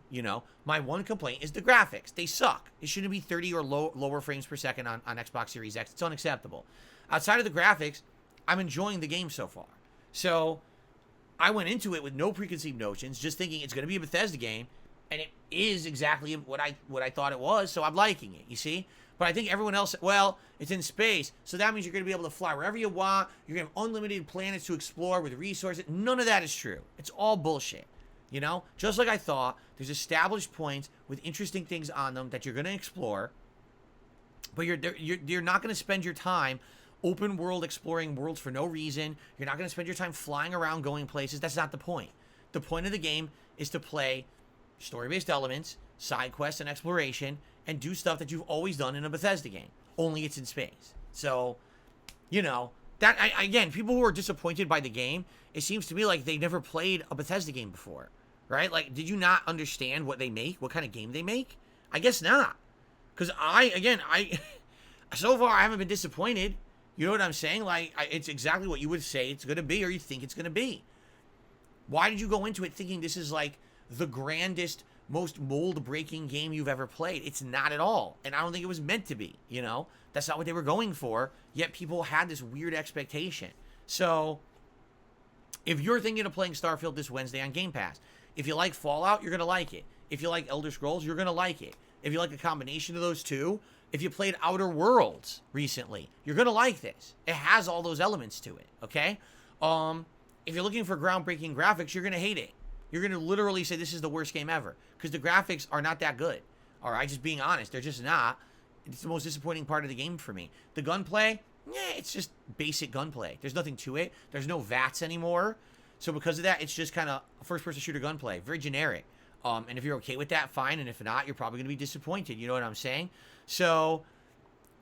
My one complaint is the graphics. They suck. It shouldn't be 30 or lower frames per second on Xbox Series X. It's unacceptable. Outside of the graphics, I'm enjoying the game so far. So I went into it with no preconceived notions, just thinking it's going to be a Bethesda game, and it is exactly what I thought it was, so I'm liking it, you see? But I think everyone else, well, it's in space, so that means you're going to be able to fly wherever you want, you're going to have unlimited planets to explore with resources. None of that is true. It's all bullshit. Just like I thought, there's established points with interesting things on them that you're going to explore, but you're not going to spend your time open world exploring worlds for no reason. You're not going to spend your time flying around going places. That's not the point. The point of the game is to play story-based elements, side quests, and exploration, and do stuff that you've always done in a Bethesda game. Only it's in space. So, again, people who are disappointed by the game, it seems to me like they never played a Bethesda game before, right? Like, did you not understand what they make, what kind of game they make? I guess not. Because so far, I haven't been disappointed. You know what I'm saying? Like, it's exactly what you would say it's going to be, or you think it's going to be. Why did you go into it thinking this is like the grandest, most mold-breaking game you've ever played? It's not at all. And I don't think it was meant to be, That's not what they were going for, yet people had this weird expectation. So, if you're thinking of playing Starfield this Wednesday on Game Pass, if you like Fallout, you're going to like it. If you like Elder Scrolls, you're going to like it. If you like a combination of those two, if you played Outer Worlds recently, you're going to like this. It has all those elements to it, okay? If you're looking for groundbreaking graphics, you're going to hate it. You're going to literally say this is the worst game ever because the graphics are not that good. All right, just being honest, they're just not. It's the most disappointing part of the game for me. The gunplay, it's just basic gunplay. There's nothing to it. There's no VATS anymore. So because of that, it's just kind of first-person shooter gunplay. Very generic. And if you're okay with that, fine. And if not, you're probably going to be disappointed. You know what I'm saying? So,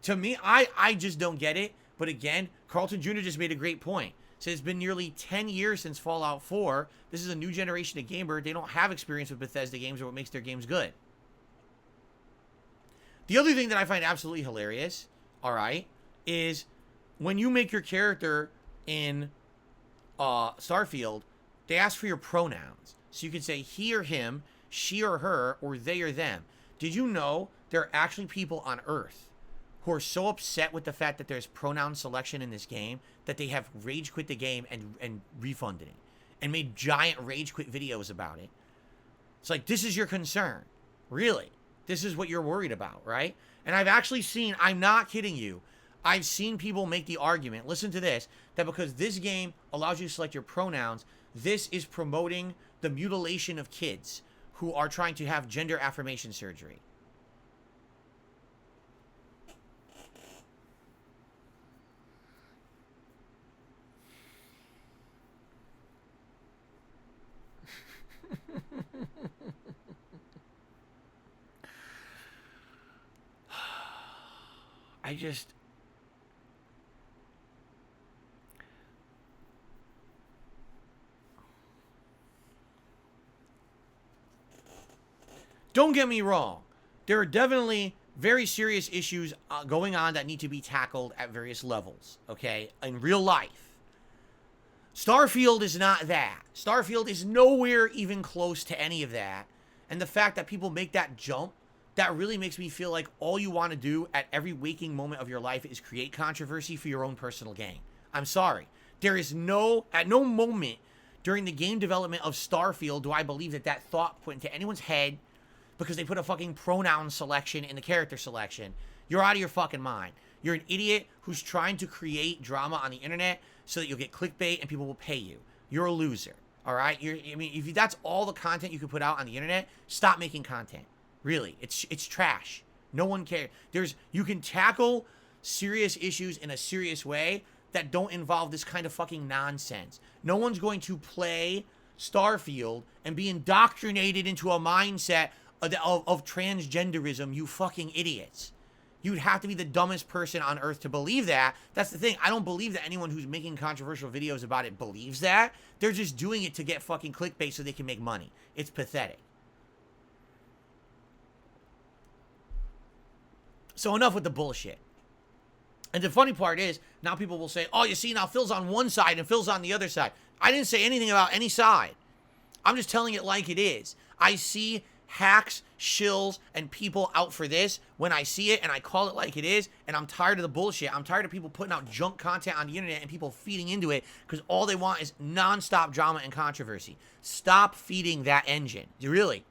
to me, I just don't get it. But again, Carlton Jr. just made a great point. Said it's been nearly 10 years since Fallout 4. This is a new generation of gamer. They don't have experience with Bethesda games or what makes their games good. The other thing that I find absolutely hilarious, all right, is when you make your character in Starfield, they ask for your pronouns. So you can say he or him, she or her, or they or them. Did you know there are actually people on Earth who are so upset with the fact that there's pronoun selection in this game that they have rage quit the game and refunded it and made giant rage quit videos about it? It's like, this is your concern. Really? This is what you're worried about, right? And I've actually seen, I'm not kidding you, I've seen people make the argument, listen to this, that because this game allows you to select your pronouns, this is promoting the mutilation of kids who are trying to have gender affirmation surgery. don't get me wrong. There are definitely very serious issues going on that need to be tackled at various levels, okay, in real life. Starfield is not that. Starfield is nowhere even close to any of that. And the fact that people make that jump, that really makes me feel like all you want to do at every waking moment of your life is create controversy for your own personal gain. I'm sorry. There is at no moment during the game development of Starfield do I believe that thought put into anyone's head because they put a fucking pronoun selection in the character selection. You're out of your fucking mind. You're an idiot who's trying to create drama on the internet so that you'll get clickbait and people will pay you. You're a loser, all right? If that's all the content you can put out on the internet, stop making content. Really, it's trash. No one cares. You can tackle serious issues in a serious way that don't involve this kind of fucking nonsense. No one's going to play Starfield and be indoctrinated into a mindset of transgenderism, you fucking idiots. You'd have to be the dumbest person on earth to believe that. That's the thing. I don't believe that anyone who's making controversial videos about it believes that. They're just doing it to get fucking clickbait so they can make money. It's pathetic. So enough with the bullshit. And the funny part is, now people will say, oh, you see, now Phil's on one side and Phil's on the other side. I didn't say anything about any side. I'm just telling it like it is. I see hacks, shills, and people out for this when I see it, and I call it like it is, and I'm tired of the bullshit. I'm tired of people putting out junk content on the internet and people feeding into it because all they want is nonstop drama and controversy. Stop feeding that engine. Really.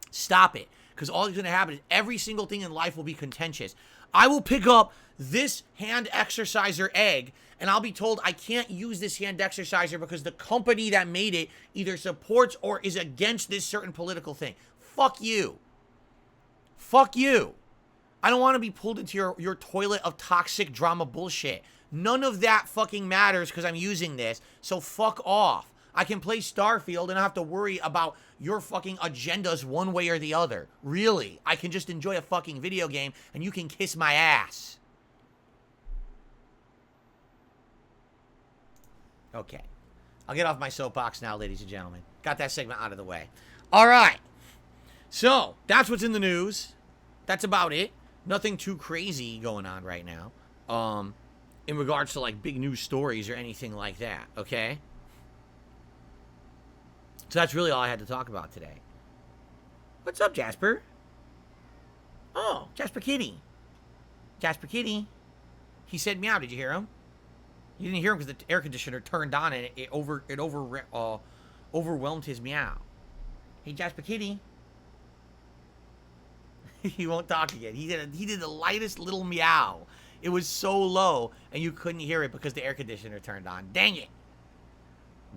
Stop it. Because all that's going to happen is every single thing in life will be contentious. I will pick up this hand exerciser egg, and I'll be told I can't use this hand exerciser because the company that made it either supports or is against this certain political thing. Fuck you. Fuck you. I don't want to be pulled into your toilet of toxic drama bullshit. None of that fucking matters because I'm using this, so fuck off. I can play Starfield and I don't have to worry about your fucking agendas one way or the other. Really. I can just enjoy a fucking video game and you can kiss my ass. Okay. I'll get off my soapbox now, ladies and gentlemen. Got that segment out of the way. All right. So, that's what's in the news. That's about it. Nothing too crazy going on right now. In regards to, like, big news stories or anything like that, okay? So that's really all I had to talk about today. What's up, Jasper? Oh, Jasper Kitty. Jasper Kitty. He said meow. Did you hear him? You didn't hear him because the air conditioner turned on and it overwhelmed his meow. Hey, Jasper Kitty. He won't talk again. He did the lightest little meow. It was so low, and you couldn't hear it because the air conditioner turned on. Dang it.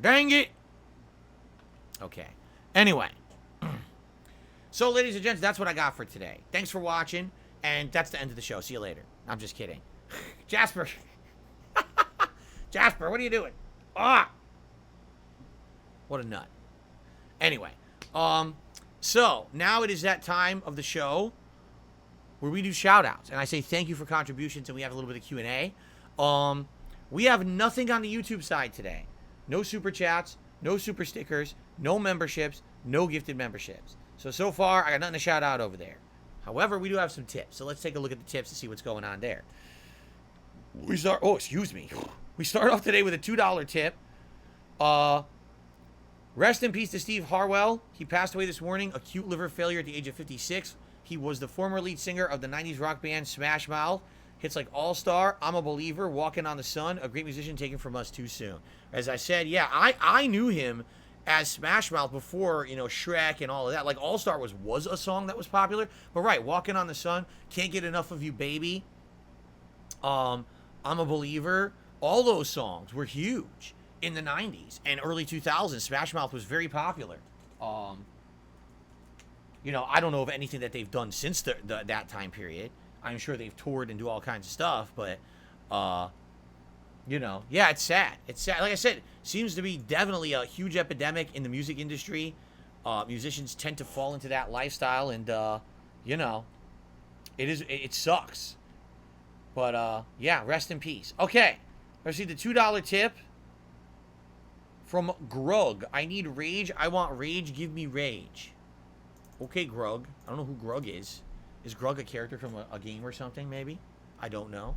Dang it. Okay. Anyway. So, ladies and gents, that's what I got for today. Thanks for watching, and that's the end of the show. See you later. I'm just kidding. Jasper. Jasper, what are you doing? Ah! What a nut. Anyway. So, now it is that time of the show where we do shout-outs. And I say thank you for contributions, and we have a little bit of Q&A. We have nothing on the YouTube side today. No super chats, no super stickers, no memberships, no gifted memberships. So far, I got nothing to shout out over there. However, we do have some tips. So let's take a look at the tips to see what's going on there. We start off today with a $2 tip. Rest in peace to Steve Harwell. He passed away this morning, acute liver failure at the age of 56. He was the former lead singer of the 90s rock band Smash Mouth. Hits like All Star, I'm a Believer, Walking on the Sun, a great musician taken from us too soon. As I said, yeah, I knew him as Smash Mouth before, you know, Shrek and all of that. Like, All Star was a song that was popular. But right, Walking on the Sun, Can't Get Enough of You, Baby, I'm a Believer, all those songs were huge in the 90s and early 2000s. Smash Mouth was very popular. You know, I don't know of anything that they've done since that time period. I'm sure they've toured and do all kinds of stuff, but, you know, yeah, it's sad. It's sad. Like I said, seems to be definitely a huge epidemic in the music industry. Musicians tend to fall into that lifestyle, and, you know, it sucks. But, yeah, rest in peace. Okay, let's see the $2 tip from Grug. I need rage. I want rage. Give me rage. Okay, Grug. I don't know who Grug is. Is Grug a character from a game or something, maybe? I don't know.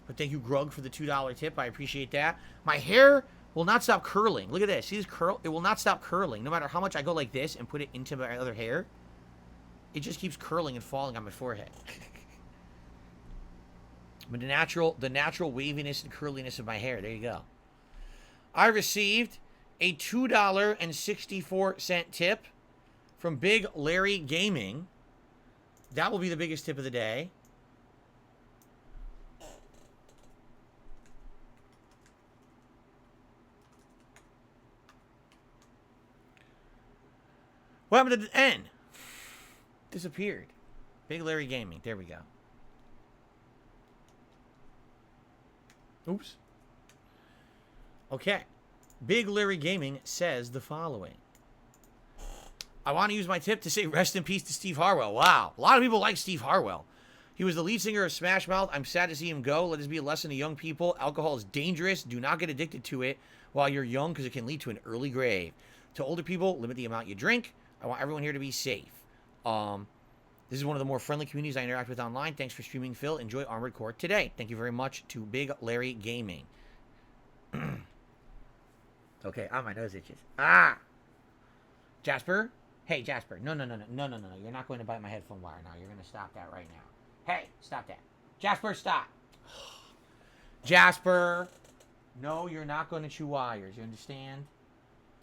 But thank you, Grug, for the $2 tip. I appreciate that. My hair will not stop curling. Look at this. See this curl? It will not stop curling. No matter how much I go like this and put it into my other hair, it just keeps curling and falling on my forehead. But the natural waviness and curliness of my hair. There you go. I received a $2.64 tip from Big Larry Gaming. That will be the biggest tip of the day. What happened to the N? Disappeared. Big Larry Gaming. There we go. Oops. Okay. Big Larry Gaming says the following. I want to use my tip to say rest in peace to Steve Harwell. Wow. A lot of people like Steve Harwell. He was the lead singer of Smash Mouth. I'm sad to see him go. Let this be a lesson to young people. Alcohol is dangerous. Do not get addicted to it while you're young because it can lead to an early grave. To older people, limit the amount you drink. I want everyone here to be safe. This is one of the more friendly communities I interact with online. Thanks for streaming, Phil. Enjoy Armored Core today. Thank you very much to Big Larry Gaming. Okay, my nose itches. Ah! Jasper? Hey, Jasper. No. You're not going to bite my headphone wire now. You're going to stop that right now. Hey, stop that. Jasper, stop. Jasper. No, you're not going to chew wires. You understand?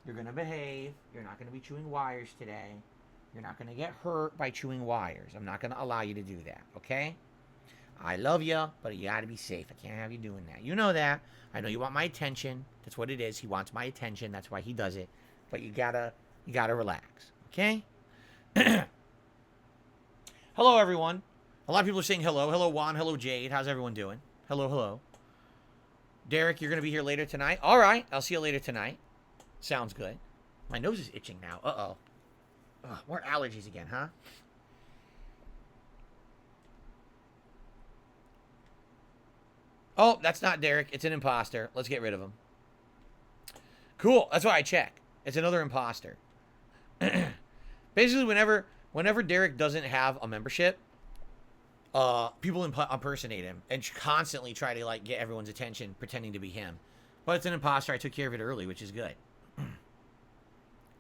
You're going to behave. You're not going to be chewing wires today. You're not going to get hurt by chewing wires. I'm not going to allow you to do that, okay? I love you, but you got to be safe. I can't have you doing that. You know that. I know you want my attention. That's what it is. He wants my attention. That's why he does it. But you gotta relax, okay? Hello, everyone. A lot of people are saying hello. Hello, Juan. Hello, Jade. How's everyone doing? Hello. Derek, you're going to be here later tonight? All right. I'll see you later tonight. Sounds good. My nose is itching now. Uh-oh. Ugh, more allergies again, huh? Oh, that's not Derek. It's an imposter. Let's get rid of him. Cool. That's why I check. It's another imposter. Basically, whenever Derek doesn't have a membership, people impersonate him and constantly try to like get everyone's attention, pretending to be him. But it's an imposter. I took care of it early, which is good.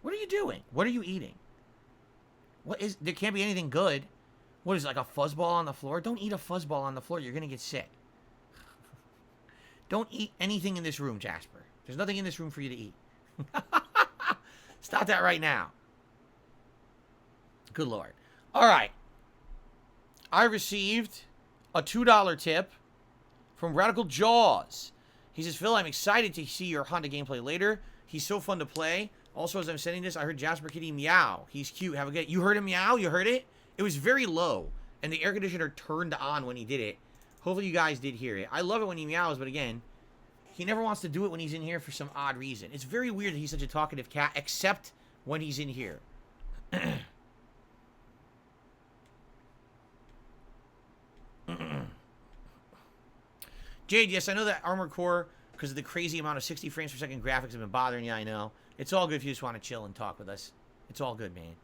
What are you doing? What are you eating? There can't be anything good. What is it, like a fuzzball on the floor? Don't eat a fuzzball on the floor. You're going to get sick. Don't eat anything in this room, Jasper. There's nothing in this room for you to eat. Stop that right now. Good Lord. All right. I received a $2 tip from Radical Jaws. He says, Phil, I'm excited to see your Honda gameplay later. He's so fun to play. Also, as I'm sending this, I heard Jasper Kitty meow. He's cute. Have a good... You heard him meow? You heard it? It was very low, and the air conditioner turned on when he did it. Hopefully you guys did hear it. I love it when he meows, but again, he never wants to do it when he's in here for some odd reason. It's very weird that he's such a talkative cat, except when he's in here. Jade, yes, I know that Armored Core, because of the crazy amount of 60 frames per second graphics, have been bothering you, I know. It's all good if you just want to chill and talk with us. It's all good, man.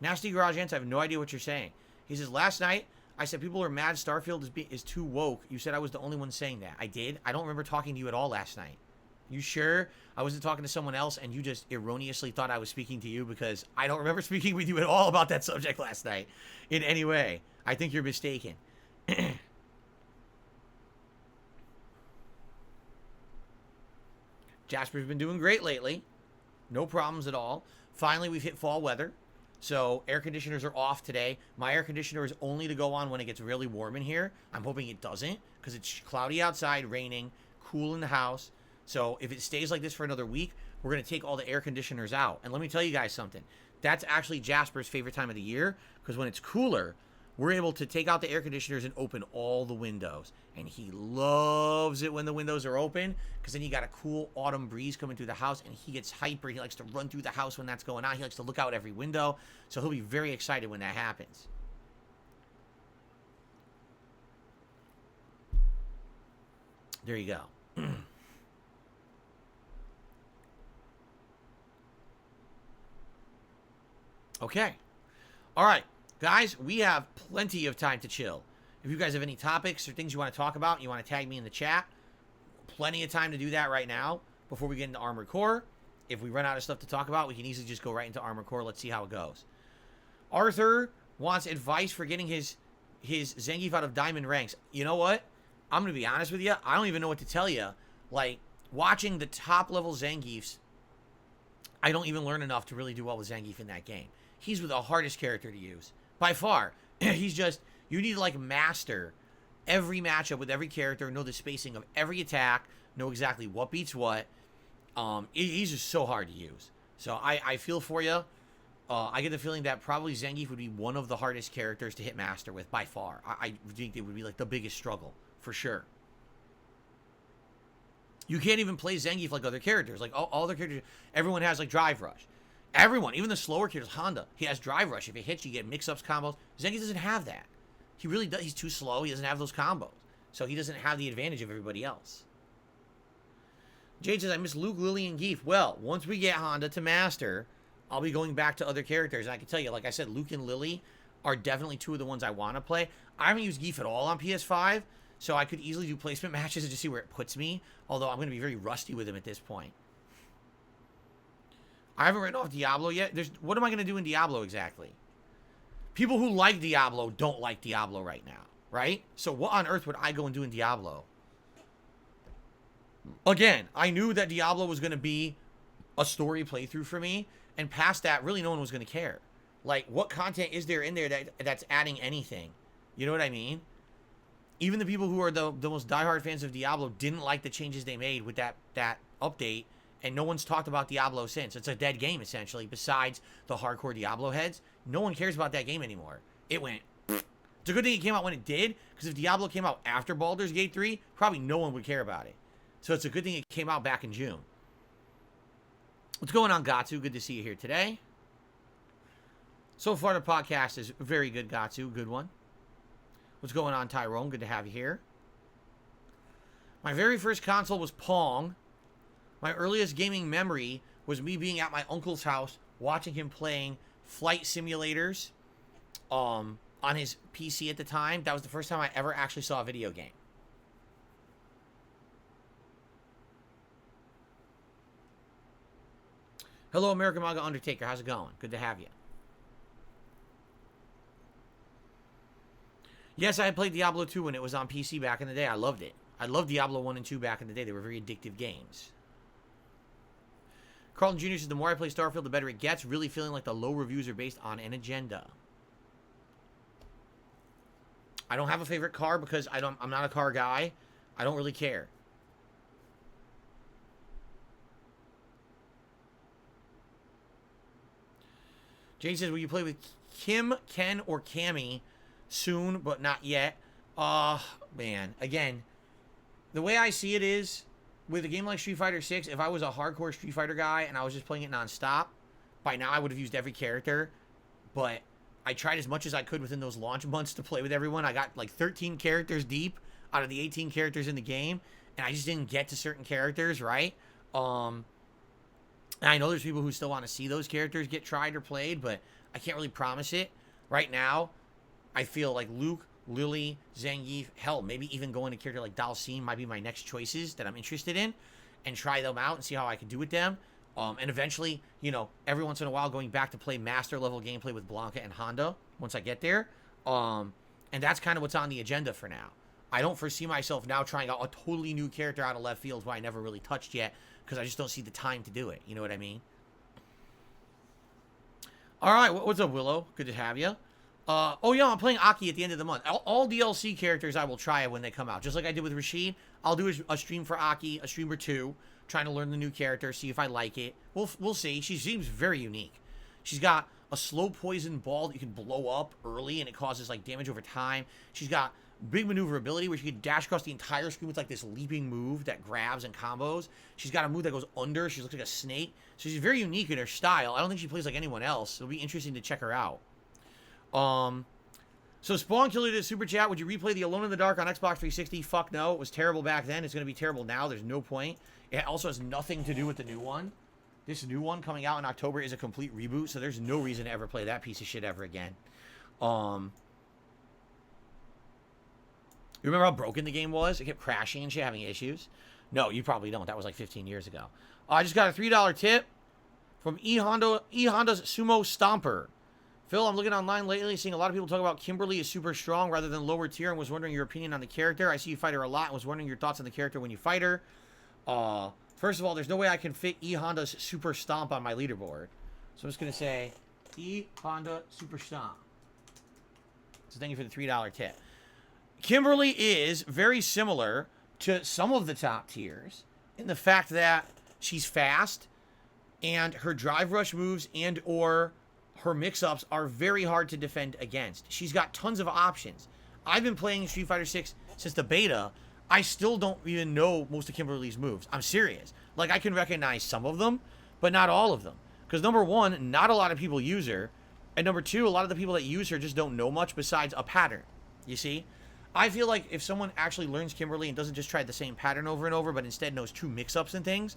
Nasty Garage Ants, I have no idea what you're saying. He says, last night, I said people are mad Starfield is too woke. You said I was the only one saying that. I did? I don't remember talking to you at all last night. You sure I wasn't talking to someone else and you just erroneously thought I was speaking to you? Because I don't remember speaking with you at all about that subject last night in any way. I think you're mistaken. Jasper's been doing great lately. No problems at all. Finally, we've hit fall weather. So air conditioners are off today. My air conditioner is only to go on when it gets really warm in here. I'm hoping it doesn't because it's cloudy outside, raining, cool in the house. So if it stays like this for another week, we're going to take all the air conditioners out. And let me tell you guys something. That's actually Jasper's favorite time of the year because when it's cooler, we're able to take out the air conditioners and open all the windows. And he loves it when the windows are open because then you got a cool autumn breeze coming through the house and he gets hyper. He likes to run through the house when that's going on. He likes to look out every window. So he'll be very excited when that happens. There you go. Okay. All right, guys, we have plenty of time to chill. If you guys have any topics or things you want to talk about, you want to tag me in the chat, plenty of time to do that right now before we get into Armored Core. If we run out of stuff to talk about, we can easily just go right into Armored Core. Let's see how it goes. Arthur wants advice for getting his Zangief out of diamond ranks. You know what? I'm going to be honest with you. I don't even know what to tell you. Like, watching the top level Zangiefs, I don't even learn enough to really do well with Zangief in that game. He's the hardest character to use. By far. He's just, you need to like master every matchup with every character, know the spacing of every attack, know exactly what beats what. He's just so hard to use. So I feel for you. I get the feeling that probably Zangief would be one of the hardest characters to hit master with by far. I think it would be like the biggest struggle for sure. You can't even play Zangief like other characters. Like all other characters, everyone has like Drive Rush. Everyone, even the slower characters, Honda, he has Drive Rush. If it hits, you get mix-ups, combos. Zangief doesn't have that. He really does. He's too slow. He doesn't have those combos. So he doesn't have the advantage of everybody else. Jade says, I miss Luke, Lily, and Geef. Well, once we get Honda to master, I'll be going back to other characters. And I can tell you, like I said, Luke and Lily are definitely two of the ones I want to play. I haven't used Geef at all on PS5, so I could easily do placement matches and just see where it puts me. Although I'm going to be very rusty with him at this point. I haven't written off Diablo yet. What am I going to do in Diablo exactly? People who like Diablo don't like Diablo right now, right? So what on earth would I go and do in Diablo? Again, I knew that Diablo was going to be a story playthrough for me, and past that, really no one was going to care. Like, what content is there in there that's adding anything? You know what I mean? Even the people who are the most diehard fans of Diablo didn't like the changes they made with that update, and no one's talked about Diablo since. It's a dead game, essentially, besides the hardcore Diablo heads. No one cares about that game anymore. It went... It's a good thing it came out when it did, because if Diablo came out after Baldur's Gate 3, probably no one would care about it. So it's a good thing it came out back in June. What's going on, Gatsu? Good to see you here today. So far, the podcast is very good, Gatsu. Good one. What's going on, Tyrone? Good to have you here. My very first console was Pong. My earliest gaming memory was me being at my uncle's house, watching him playing flight simulators on his PC at the time. That was the first time I ever actually saw a video game. Hello, American Manga Undertaker. How's it going? Good to have you. Yes, I had played Diablo 2 when it was on PC back in the day. I loved it. I loved Diablo 1 and 2 back in the day. They were very addictive games. Carlton Jr. says, the more I play Starfield, the better it gets. Really feeling like the low reviews are based on an agenda. I don't have a favorite car because I'm not a car guy. I don't really care. Jane says, will you play with Kim, Ken, or Cammy soon, but not yet? Man. Again, the way I see it is, with a game like Street Fighter 6, if I was a hardcore Street Fighter guy and I was just playing it nonstop, by now I would have used every character. But I tried as much as I could within those launch months to play with everyone. I got like 13 characters deep out of the 18 characters in the game, and I just didn't get to certain characters, right? And I know there's people who still want to see those characters get tried or played, but I can't really promise it. Right now, I feel like Luke, Lily, Zangief, hell, maybe even going to a character like Dalsim might be my next choices that I'm interested in, and try them out and see how I can do with them. And eventually, you know, every once in a while going back to play master level gameplay with Blanca and Honda once I get there. And that's kind of what's on the agenda for now. I don't foresee myself now trying out a totally new character out of left field who I never really touched yet, because I just don't see the time to do it. You know what I mean? All right, what's up, Willow? Good to have you. Oh, yeah, I'm playing Aki at the end of the month. All DLC characters I will try when they come out. Just like I did with Rashid, I'll do a stream for Aki, a stream or two, trying to learn the new character, see if I like it. We'll see. She seems very unique. She's got a slow poison ball that you can blow up early, and it causes, like, damage over time. She's got big maneuverability where she can dash across the entire screen with, like, this leaping move that grabs and combos. She's got a move that goes under. She looks like a snake. So she's very unique in her style. I don't think she plays like anyone else. It'll be interesting to check her out. So Spawn Killer did super chat. Would you replay the Alone in the Dark on Xbox 360? Fuck no. It was terrible back then. It's going to be terrible now. There's no point. It also has nothing to do with the new one. This new one coming out in October is a complete reboot, so there's no reason to ever play that piece of shit ever again. You remember how broken the game was? It kept crashing and shit, having issues. No, you probably don't. That was like 15 years ago. I just got a $3 tip from Honda's Sumo Stomper. Phil, I'm looking online lately, seeing a lot of people talk about Kimberly is super strong rather than lower tier, and was wondering your opinion on the character. I see you fight her a lot and was wondering your thoughts on the character when you fight her. First of all, there's no way I can fit Honda's Super Stomp on my leaderboard. So I'm just going to say Honda Super Stomp. So thank you for the $3 tip. Kimberly is very similar to some of the top tiers in the fact that she's fast and her drive rush moves and or her mix-ups are very hard to defend against. She's got tons of options. I've been playing Street Fighter 6 since the beta. I still don't even know most of Kimberly's moves. I'm serious. Like, I can recognize some of them, but not all of them. Because number one, not a lot of people use her. And number two, a lot of the people that use her just don't know much besides a pattern. You see? I feel like if someone actually learns Kimberly and doesn't just try the same pattern over and over, but instead knows two mix-ups and things,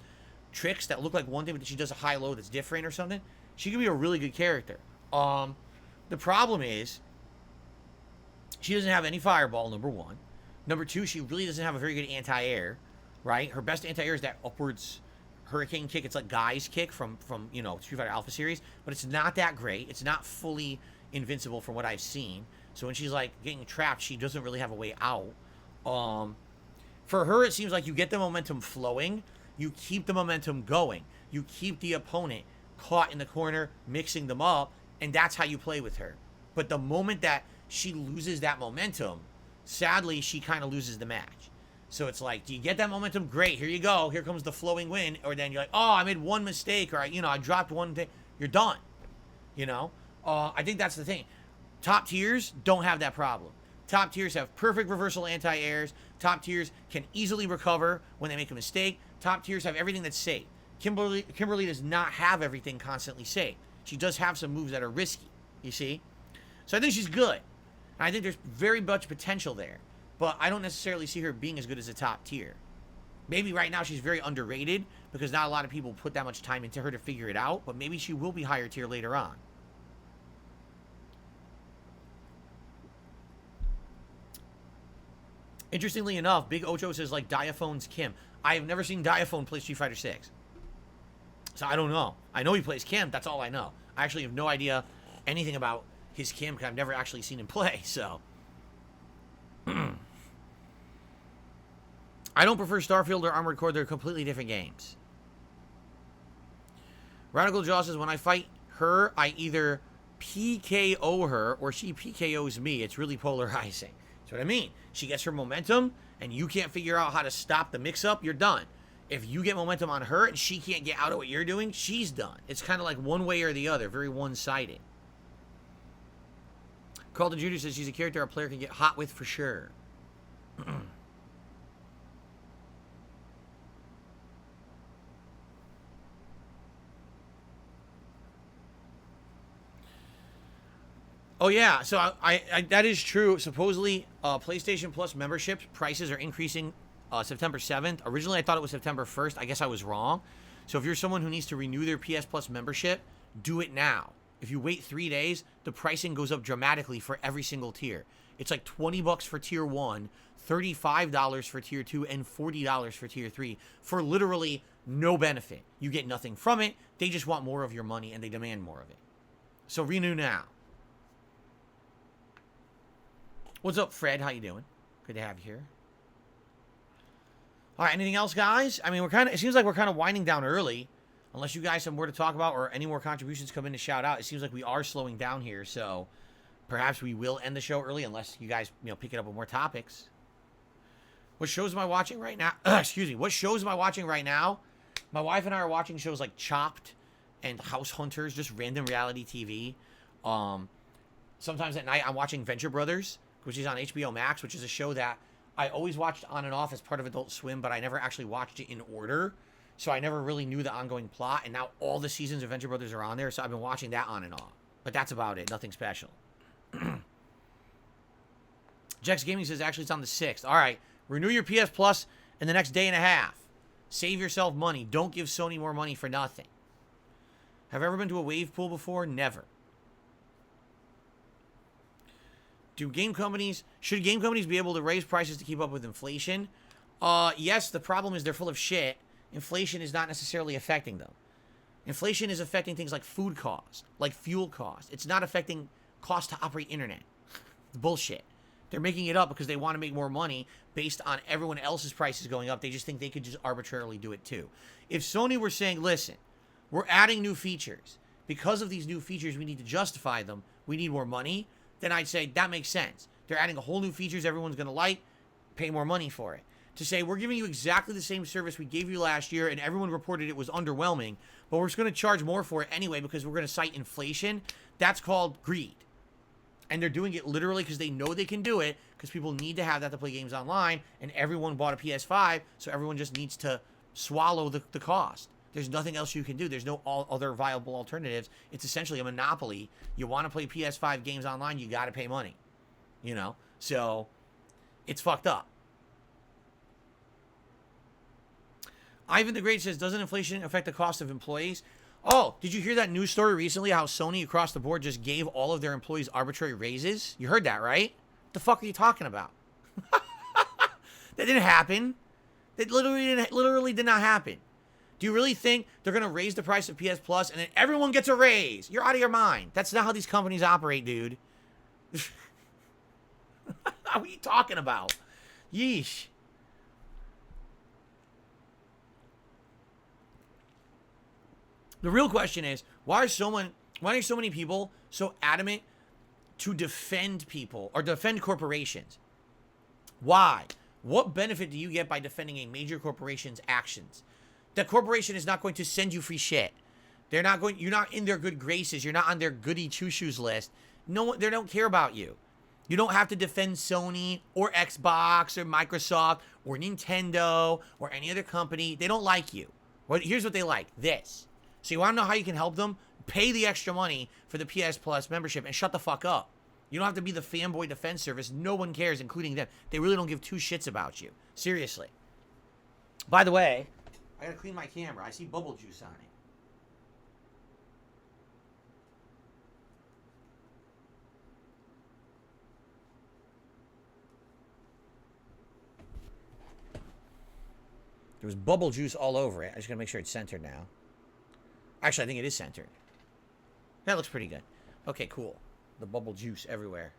tricks that look like one thing, but she does a high-low that's different or something, she could be a really good character. The problem is, she doesn't have any fireball, number one. Number two, she really doesn't have a very good anti-air, right? Her best anti-air is that upwards hurricane kick. It's like Guy's kick from you know, Street Fighter Alpha series, but it's not that great. It's not fully invincible from what I've seen. So when she's like getting trapped, she doesn't really have a way out. For her, it seems like you get the momentum flowing, you keep the momentum going, you keep the opponent caught in the corner, mixing them up, and that's how you play with her. But the moment that she loses that momentum, sadly, she kind of loses the match. So it's like, do you get that momentum? Great, here you go. Here comes the flowing win. Or then you're like, oh, I made one mistake, or I dropped one thing. You're done. You know? I think that's the thing. Top tiers don't have that problem. Top tiers have perfect reversal anti-airs. Top tiers can easily recover when they make a mistake. Top tiers have everything that's safe. Kimberly does not have everything constantly safe. She does have some moves that are risky, you see? So I think she's good. And I think there's very much potential there. But I don't necessarily see her being as good as a top tier. Maybe right now she's very underrated because not a lot of people put that much time into her to figure it out. But maybe she will be higher tier later on. Interestingly enough, Big Ocho says like Diaphone's Kim. I have never seen Diaphone play Street Fighter 6. So I don't know. I know he plays Kim. That's all I know. I actually have no idea anything about his Kim because I've never actually seen him play. So I don't prefer Starfield or Armored Core. They're completely different games. Radical Jaw says, when I fight her, I either PKO her or she PKOs me. It's really polarizing. That's what I mean. She gets her momentum, and you can't figure out how to stop the mix-up, you're done. If you get momentum on her and she can't get out of what you're doing, she's done. It's kind of like one way or the other, very one-sided. Carlton Jr. says she's a character a player can get hot with for sure. Oh yeah, so I that is true. Supposedly, PlayStation Plus membership prices are increasing September 7th. Originally, I thought it was September 1st. I guess I was wrong. So if you're someone who needs to renew their PS Plus membership, do it now. If you wait 3 days, the pricing goes up dramatically for every single tier. It's like $20 for tier 1, $35 for tier 2, and $40 for tier 3 for literally no benefit. You get nothing from it. They just want more of your money and they demand more of it. So renew now. What's up, Fred? How you doing? Good to have you here. All right, anything else, guys? I mean, it seems like we're kind of winding down early. Unless you guys have more to talk about or any more contributions come in to shout out, it seems like we are slowing down here. So perhaps we will end the show early unless you guys, pick it up with more topics. What shows am I watching right now? Excuse me. What shows am I watching right now? My wife and I are watching shows like Chopped and House Hunters, just random reality TV. Sometimes at night I'm watching Venture Brothers, which is on HBO Max, which is a show that I always watched on and off as part of Adult Swim, but I never actually watched it in order. So I never really knew the ongoing plot, and now all the seasons of Venture Brothers are on there, so I've been watching that on and off. But that's about it. Nothing special. Jex Gaming says, actually, it's on the 6th. All right. Renew your PS Plus in the next day and a half. Save yourself money. Don't give Sony more money for nothing. Have I ever been to a wave pool before? Never. Should game companies be able to raise prices to keep up with inflation? Yes, the problem is they're full of shit. Inflation is not necessarily affecting them. Inflation is affecting things like food costs, like fuel costs. It's not affecting cost to operate internet. It's bullshit. They're making it up because they want to make more money based on everyone else's prices going up. They just think they could just arbitrarily do it too. If Sony were saying, listen, we're adding new features. Because of these new features, we need to justify them. We need more money. Then I'd say that makes sense. They're adding a whole new features everyone's going to like. Pay more money for it. To say, we're giving you exactly the same service we gave you last year and everyone reported it was underwhelming, but we're just going to charge more for it anyway because we're going to cite inflation, that's called greed. And they're doing it literally because they know they can do it because people need to have that to play games online and everyone bought a PS5, so everyone just needs to swallow the cost. There's nothing else you can do. There's no other viable alternatives. It's essentially a monopoly. You want to play PS5 games online, you got to pay money. You know? So, it's fucked up. Ivan the Great says, doesn't inflation affect the cost of employees? Oh, did you hear that news story recently how Sony across the board just gave all of their employees arbitrary raises? You heard that, right? What the fuck are you talking about? That didn't happen. That literally did not happen. Do you really think they're going to raise the price of PS Plus and then everyone gets a raise? You're out of your mind. That's not how these companies operate, dude. What are you talking about? Yeesh. The real question is, why are so many people so adamant to defend people or defend corporations? Why? What benefit do you get by defending a major corporation's actions? The corporation is not going to send you free shit. You're not in their good graces. You're not on their goody two-shoes list. No, they don't care about you. You don't have to defend Sony or Xbox or Microsoft or Nintendo or any other company. They don't like you. Here's what they like. This. So you want to know how you can help them? Pay the extra money for the PS Plus membership and shut the fuck up. You don't have to be the fanboy defense service. No one cares, including them. They really don't give two shits about you. Seriously. By the way, I gotta clean my camera. I see bubble juice on it. There was bubble juice all over it. I just gotta make sure it's centered now. Actually, I think it is centered. That looks pretty good. Okay, cool. The bubble juice everywhere.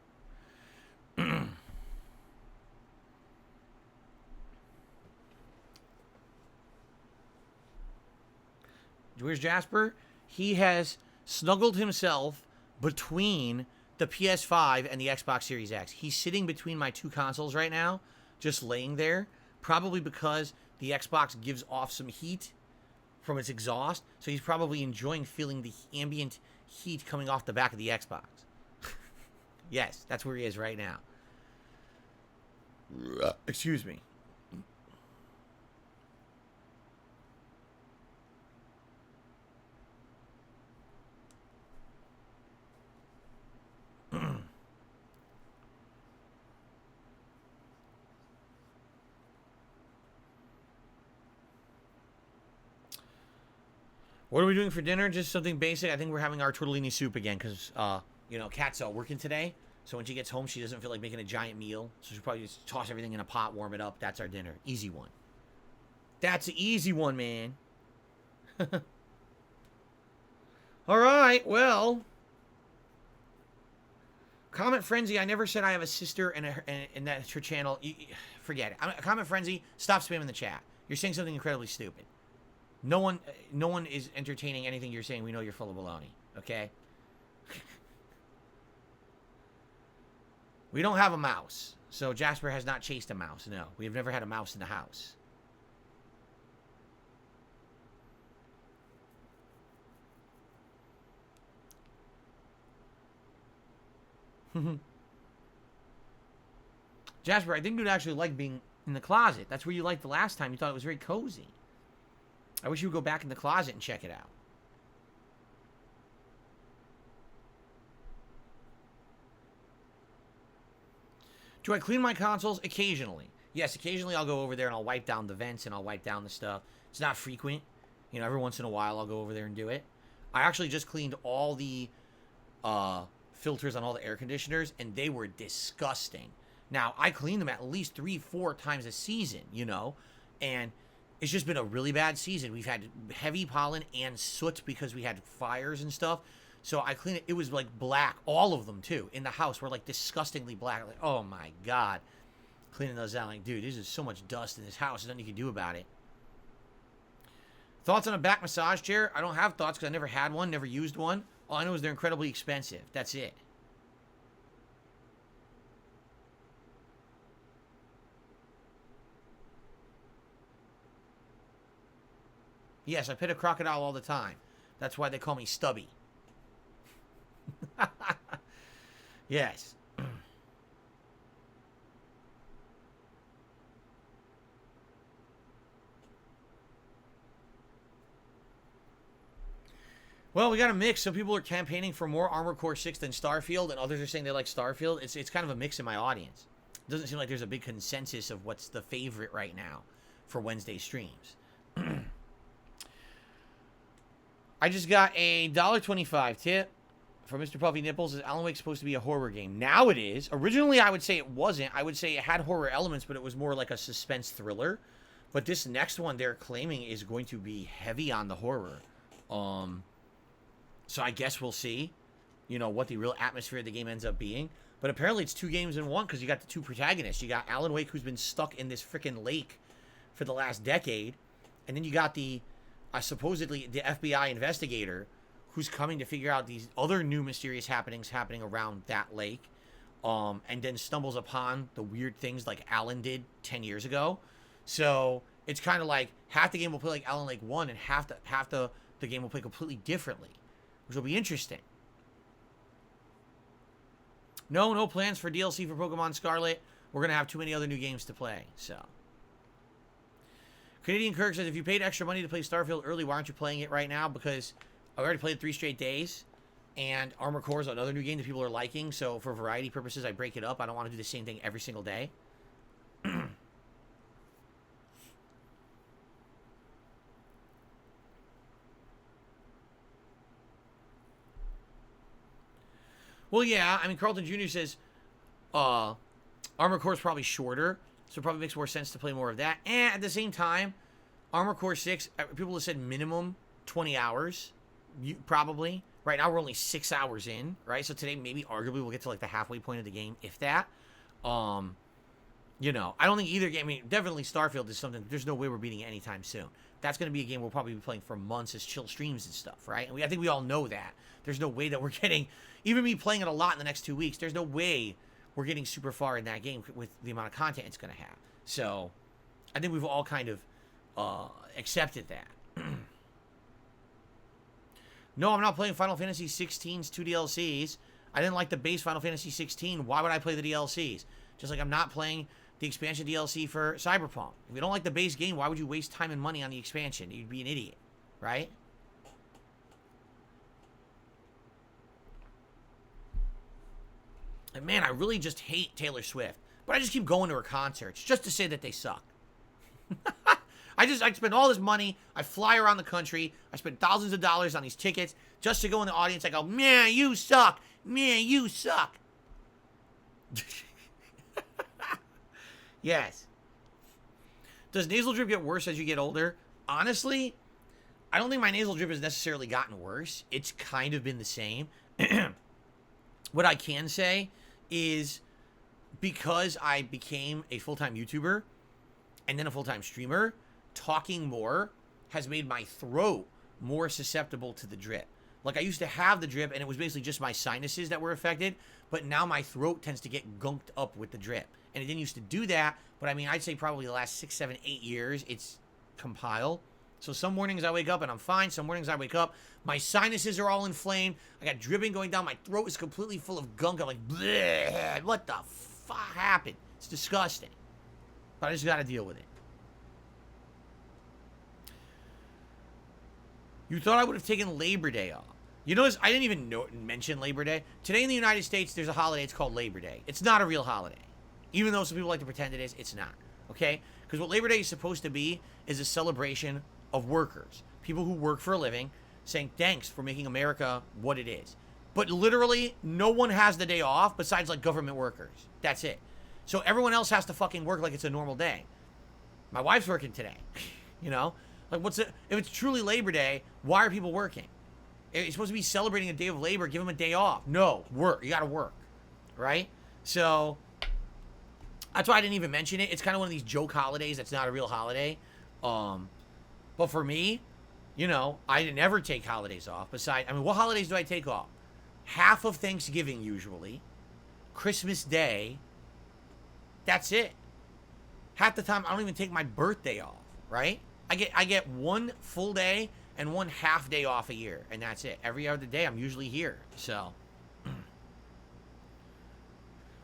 Where's Jasper? He has snuggled himself between the PS5 and the Xbox Series X. He's sitting between my two consoles right now, just laying there, probably because the Xbox gives off some heat from its exhaust, so he's probably enjoying feeling the ambient heat coming off the back of the Xbox. Yes, that's where he is right now. Excuse me. What are we doing for dinner? Just something basic. I think we're having our tortellini soup again because, you know, Kat's working today. So when she gets home, she doesn't feel like making a giant meal. So she'll probably just toss everything in a pot, warm it up. That's our dinner. Easy one. That's an easy one, man. All right, well. Comment Frenzy. I never said I have a sister and that's her channel. Forget it. Comment Frenzy. Stop spamming the chat. You're saying something incredibly stupid. No one is entertaining anything you're saying. We know you're full of baloney. Okay? We don't have a mouse. So Jasper has not chased a mouse. No. We have never had a mouse in the house. Jasper, I think you'd actually like being in the closet. That's where you liked the last time. You thought it was very cozy. I wish you would go back in the closet and check it out. Do I clean my consoles? Occasionally. Yes, occasionally I'll go over there and I'll wipe down the vents and I'll wipe down the stuff. It's not frequent. You know, every once in a while I'll go over there and do it. I actually just cleaned all the filters on all the air conditioners, and they were disgusting. Now, I clean them at least 3-4 times a season, you know, and it's just been a really bad season. We've had heavy pollen and soot because we had fires and stuff. So I cleaned it. It was like black. All of them, too, in the house were like disgustingly black. Like, oh my God. Cleaning those out. Like, dude, there's just so much dust in this house. There's nothing you can do about it. Thoughts on a back massage chair? I don't have thoughts because I never had one, never used one. All I know is they're incredibly expensive. That's it. Yes, I pet a crocodile all the time. That's why they call me Stubby. Yes. Well, we got a mix. Some people are campaigning for more Armored Core 6 than Starfield, and others are saying they like Starfield. It's kind of a mix in my audience. It doesn't seem like there's a big consensus of what's the favorite right now for Wednesday streams. I just got a $1.25 tip from Mr. Puffy Nipples. Is Alan Wake supposed to be a horror game? Now it is. Originally, I would say it wasn't. I would say it had horror elements, but it was more like a suspense thriller. But this next one they're claiming is going to be heavy on the horror. So I guess we'll see, you know, what the real atmosphere of the game ends up being. But apparently it's 2 games in one because you got the 2 protagonists. You got Alan Wake, who's been stuck in this freaking lake for the last decade. And then you got the supposedly the FBI investigator who's coming to figure out these other new mysterious happenings happening around that lake, and then stumbles upon the weird things like Alan did 10 years ago. So it's kind of like half the game will play like Alan Wake 1 and half the game will play completely differently, which will be interesting. No plans for DLC for Pokemon Scarlet. We're going to have too many other new games to play, so... Canadian Kirk says, if you paid extra money to play Starfield early, why aren't you playing it right now? Because I already played 3 straight days, and Armored Core is another new game that people are liking, so for variety purposes, I break it up. I don't want to do the same thing every single day. Well, yeah, I mean, Carlton Jr. says, Armored Core is probably shorter, so it probably makes more sense to play more of that. And at the same time, Armored Core 6, people have said minimum 20 hours, probably. Right now, we're only 6 hours in, right? So today, maybe, arguably, we'll get to, like, the halfway point of the game, if that. You know, I don't think either game, I mean, definitely Starfield is something, there's no way we're beating it anytime soon. That's going to be a game we'll probably be playing for months as chill streams and stuff, right? And I think we all know that. There's no way that we're getting, even me playing it a lot in the next 2 weeks, there's no way we're getting super far in that game with the amount of content it's going to have. So, I think we've all kind of accepted that. No, I'm not playing Final Fantasy 16's 2 DLCs. I didn't like the base Final Fantasy 16. Why would I play the DLCs? Just like I'm not playing the expansion DLC for Cyberpunk. If you don't like the base game, why would you waste time and money on the expansion? You'd be an idiot, right? And man, I really just hate Taylor Swift. But I just keep going to her concerts just to say that they suck. I spend all this money. I fly around the country. I spend thousands of dollars on these tickets just to go in the audience. I go, man, you suck. Man, you suck. Yes. Does nasal drip get worse as you get older? Honestly, I don't think my nasal drip has necessarily gotten worse. It's kind of been the same. What I can say is because I became a full-time YouTuber and then a full-time streamer, talking more has made my throat more susceptible to the drip. Like, I used to have the drip, and it was basically just my sinuses that were affected, but now my throat tends to get gunked up with the drip. And it didn't used to do that, but I mean, I'd say probably the last 6, 7, 8 years, it's compiled. So some mornings I wake up and I'm fine. Some mornings I wake up, my sinuses are all inflamed. I got dripping going down. My throat is completely full of gunk. I'm like, bleh, what the fuck happened? It's disgusting. But I just got to deal with it. You thought I would have taken Labor Day off. You notice I didn't even mention Labor Day. Today in the United States, there's a holiday. It's called Labor Day. It's not a real holiday. Even though some people like to pretend it is, it's not. Okay? Because what Labor Day is supposed to be is a celebration of workers. People who work for a living saying thanks for making America what it is. But literally, no one has the day off besides like government workers. That's it. So everyone else has to fucking work like it's a normal day. My wife's working today. You know? Like, if it's truly Labor Day, why are people working? It's supposed to be celebrating a day of labor. Give them a day off. No, work. You got to work. Right? So, that's why I didn't even mention it. It's kind of one of these joke holidays that's not a real holiday. But for me, you know, I never take holidays off. Besides, I mean, what holidays do I take off? Half of Thanksgiving, usually. Christmas Day. That's it. Half the time, I don't even take my birthday off, right? I get one full day and one half day off a year, and that's it. Every other day, I'm usually here. So,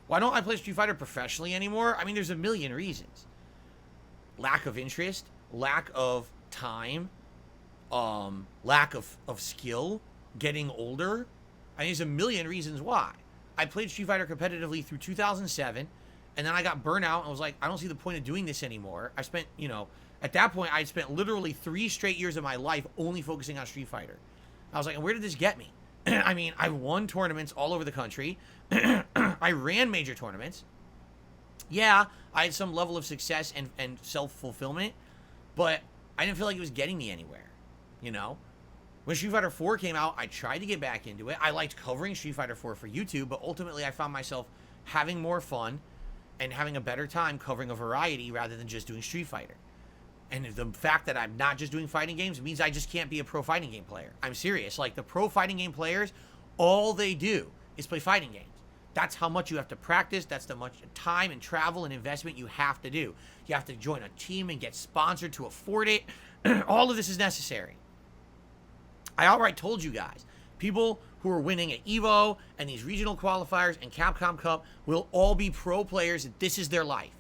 why don't I play Street Fighter professionally anymore? I mean, there's a million reasons. Lack of interest, lack of time, lack of skill, getting older. I mean, there's a million reasons why. I played Street Fighter competitively through 2007, and then I got burnt out and was like, I don't see the point of doing this anymore. I spent, you know, at that point, I'd spent literally 3 straight years of my life only focusing on Street Fighter. I was like, where did this get me? I mean, I won tournaments all over the country. I ran major tournaments. Yeah, I had some level of success and self-fulfillment, but I didn't feel like it was getting me anywhere, you know? When Street Fighter 4 came out, I tried to get back into it. I liked covering Street Fighter 4 for YouTube, but ultimately I found myself having more fun and having a better time covering a variety rather than just doing Street Fighter. And the fact that I'm not just doing fighting games means I just can't be a pro fighting game player. I'm serious. Like, the pro fighting game players, all they do is play fighting games. That's how much you have to practice. That's the much time and travel and investment you have to do. You have to join a team and get sponsored to afford it. All of this is necessary. I outright told you guys, people who are winning at EVO and these regional qualifiers and Capcom Cup will all be pro players. This is their life.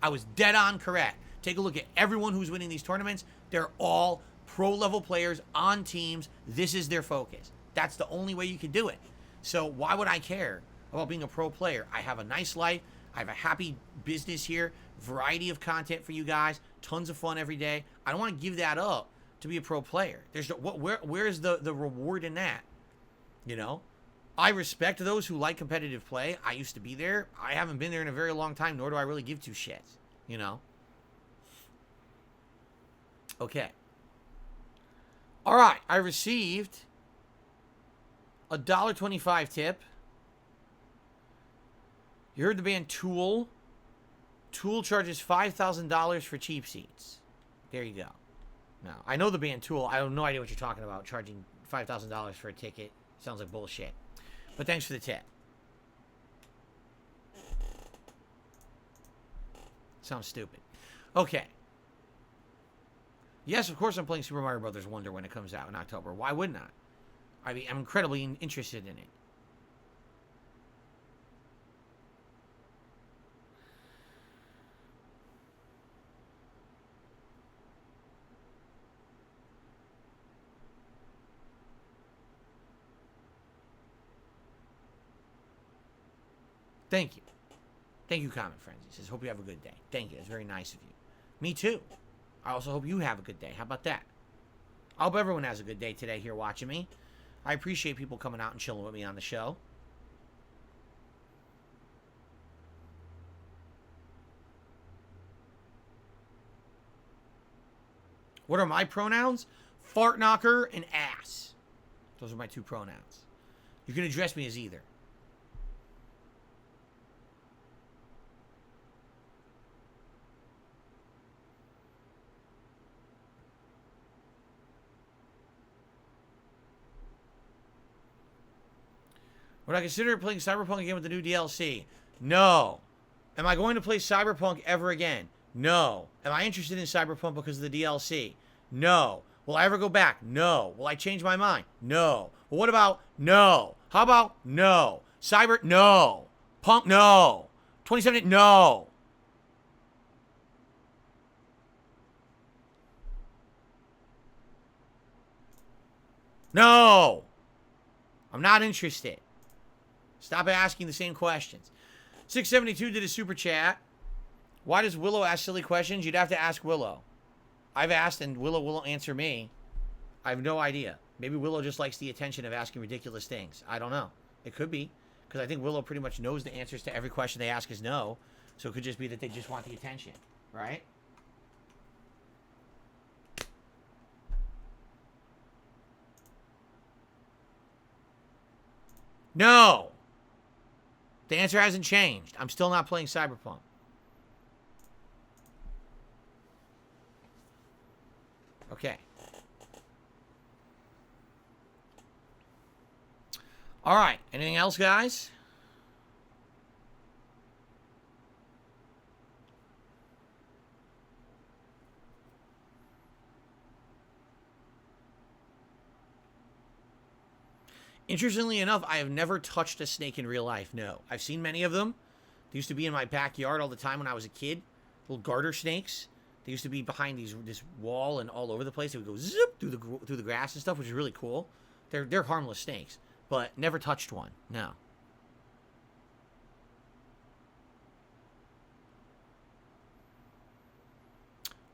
I was dead on correct. Take a look at everyone who's winning these tournaments. They're all pro-level players on teams. This is their focus. That's the only way you can do it. So why would I care about being a pro player? I have a nice life. I have a happy business here. Variety of content for you guys. Tons of fun every day. I don't want to give that up to be a pro player. Where is the reward in that? You know? I respect those who like competitive play. I used to be there. I haven't been there in a very long time, nor do I really give two shits. You know? Okay. All right. I received a $1.25 tip. You heard the band Tool. Tool charges $5,000 for cheap seats. There you go. Now, I know the band Tool. I have no idea what you're talking about, charging $5,000 for a ticket. Sounds like bullshit. But thanks for the tip. Sounds stupid. Okay. Yes, of course I'm playing Super Mario Bros. Wonder when it comes out in October. Why wouldn't I? I mean, I'm incredibly interested in it. Thank you. Thank you, Comment Frenzy. Says, hope you have a good day. Thank you. It's very nice of you. Me too. I also hope you have a good day. How about that? I hope everyone has a good day today here watching me. I appreciate people coming out and chilling with me on the show. What are my pronouns? Fart knocker and ass. Those are my 2 pronouns. You can address me as either. Would I consider playing Cyberpunk again with the new DLC? No. Am I going to play Cyberpunk ever again? No. Am I interested in Cyberpunk because of the DLC? No. Will I ever go back? No. Will I change my mind? No. Well, what about no? How about no? Cyber? No. Punk? No. 2017? No. No. I'm not interested. Stop asking the same questions. 672 did a super chat. Why does Willow ask silly questions? You'd have to ask Willow. I've asked and Willow won't answer me. I have no idea. Maybe Willow just likes the attention of asking ridiculous things. I don't know. It could be. Because I think Willow pretty much knows the answers to every question they ask is no. So it could just be that they just want the attention. Right? No! The answer hasn't changed. I'm still not playing Cyberpunk. Okay. All right. Anything else, guys? Interestingly enough, I have never touched a snake in real life. No. I've seen many of them. They used to be in my backyard all the time when I was a kid. Little garter snakes. They used to be behind this wall and all over the place. They would go zip through the grass and stuff, which is really cool. They're harmless snakes, but never touched one. No.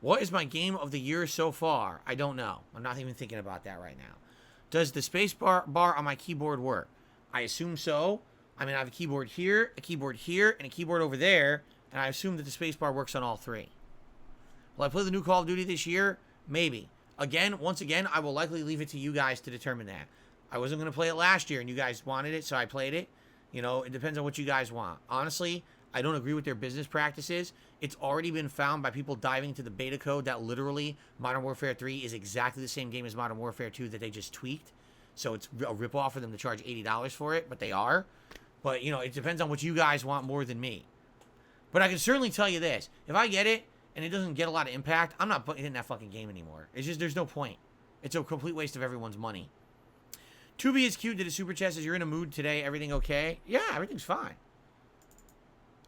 What is my game of the year so far? I don't know. I'm not even thinking about that right now. Does the space bar on my keyboard work? I assume so. I mean, I have a keyboard here, and a keyboard over there, and I assume that the space bar works on all three. Will I play the new Call of Duty this year? Maybe. Once again, I will likely leave it to you guys to determine that. I wasn't going to play it last year, and you guys wanted it, so I played it. You know, it depends on what you guys want. Honestly, I don't agree with their business practices. It's already been found by people diving into the beta code that literally Modern Warfare 3 is exactly the same game as Modern Warfare 2 that they just tweaked. So it's a ripoff for them to charge $80 for it, but they are. But, you know, it depends on what you guys want more than me. But I can certainly tell you this. If I get it, and it doesn't get a lot of impact, I'm not putting it in that fucking game anymore. It's just, there's no point. It's a complete waste of everyone's money. 2B is cute. Did a super chat says, you're in a mood today. Everything okay? Yeah, everything's fine.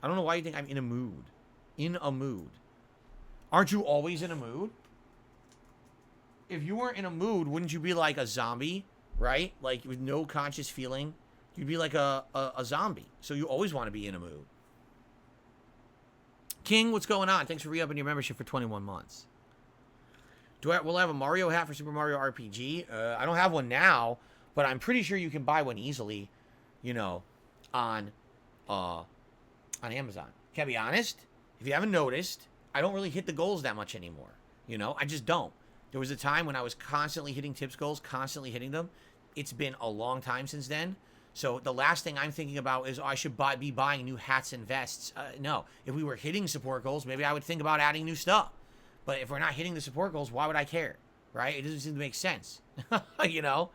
I don't know why you think I'm in a mood. In a mood. Aren't you always in a mood? If you weren't in a mood, wouldn't you be like a zombie, right? Like with no conscious feeling. You'd be like a zombie. So you always want to be in a mood. King, what's going on? Thanks for re-upping your membership for 21 months. Will I have a Mario hat for Super Mario RPG? I don't have one now, but I'm pretty sure you can buy one easily, you know, on Amazon. Can I be honest? If you haven't noticed, I don't really hit the goals that much anymore. You know, I just don't. There was a time when I was constantly hitting tips goals, constantly hitting them. It's been a long time since then. So the last thing I'm thinking about is I should be buying new hats and vests. No. If we were hitting support goals, maybe I would think about adding new stuff. But if we're not hitting the support goals, why would I care? Right? It doesn't seem to make sense. You know?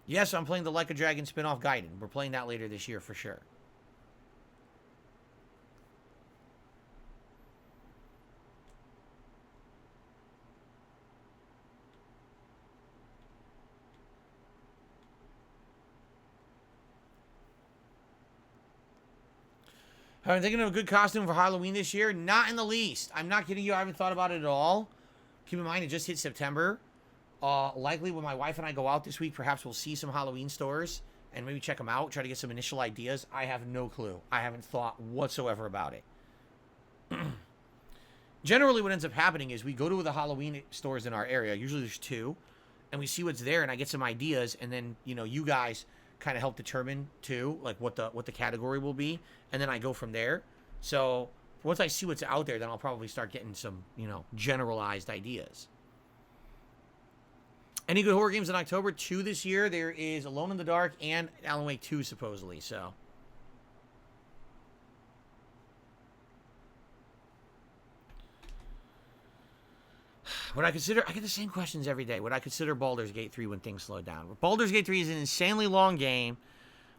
Yes, I'm playing the Like a Dragon spin-off Gaiden. We're playing that later this year for sure. I'm thinking of a good costume for Halloween this year. Not in the least. I'm not kidding you. I haven't thought about it at all. Keep in mind, it just hit September. Likely when my wife and I go out this week, perhaps we'll see some Halloween stores and maybe check them out, try to get some initial ideas. I have no clue. I haven't thought whatsoever about it. Generally, what ends up happening is we go to the Halloween stores in our area. Usually there's 2. And we see what's there, and I get some ideas, and then, you know, you guys kind of help determine too, like what the category will be, and then I go from there. So once I see what's out there, then I'll probably start getting some, you know, generalized ideas. Any good horror games in October? 2 this year. There is Alone in the Dark and Alan Wake 2 supposedly. So would I consider, I get the same questions every day. Would I consider Baldur's Gate 3 when things slow down? Baldur's Gate 3 is an insanely long game.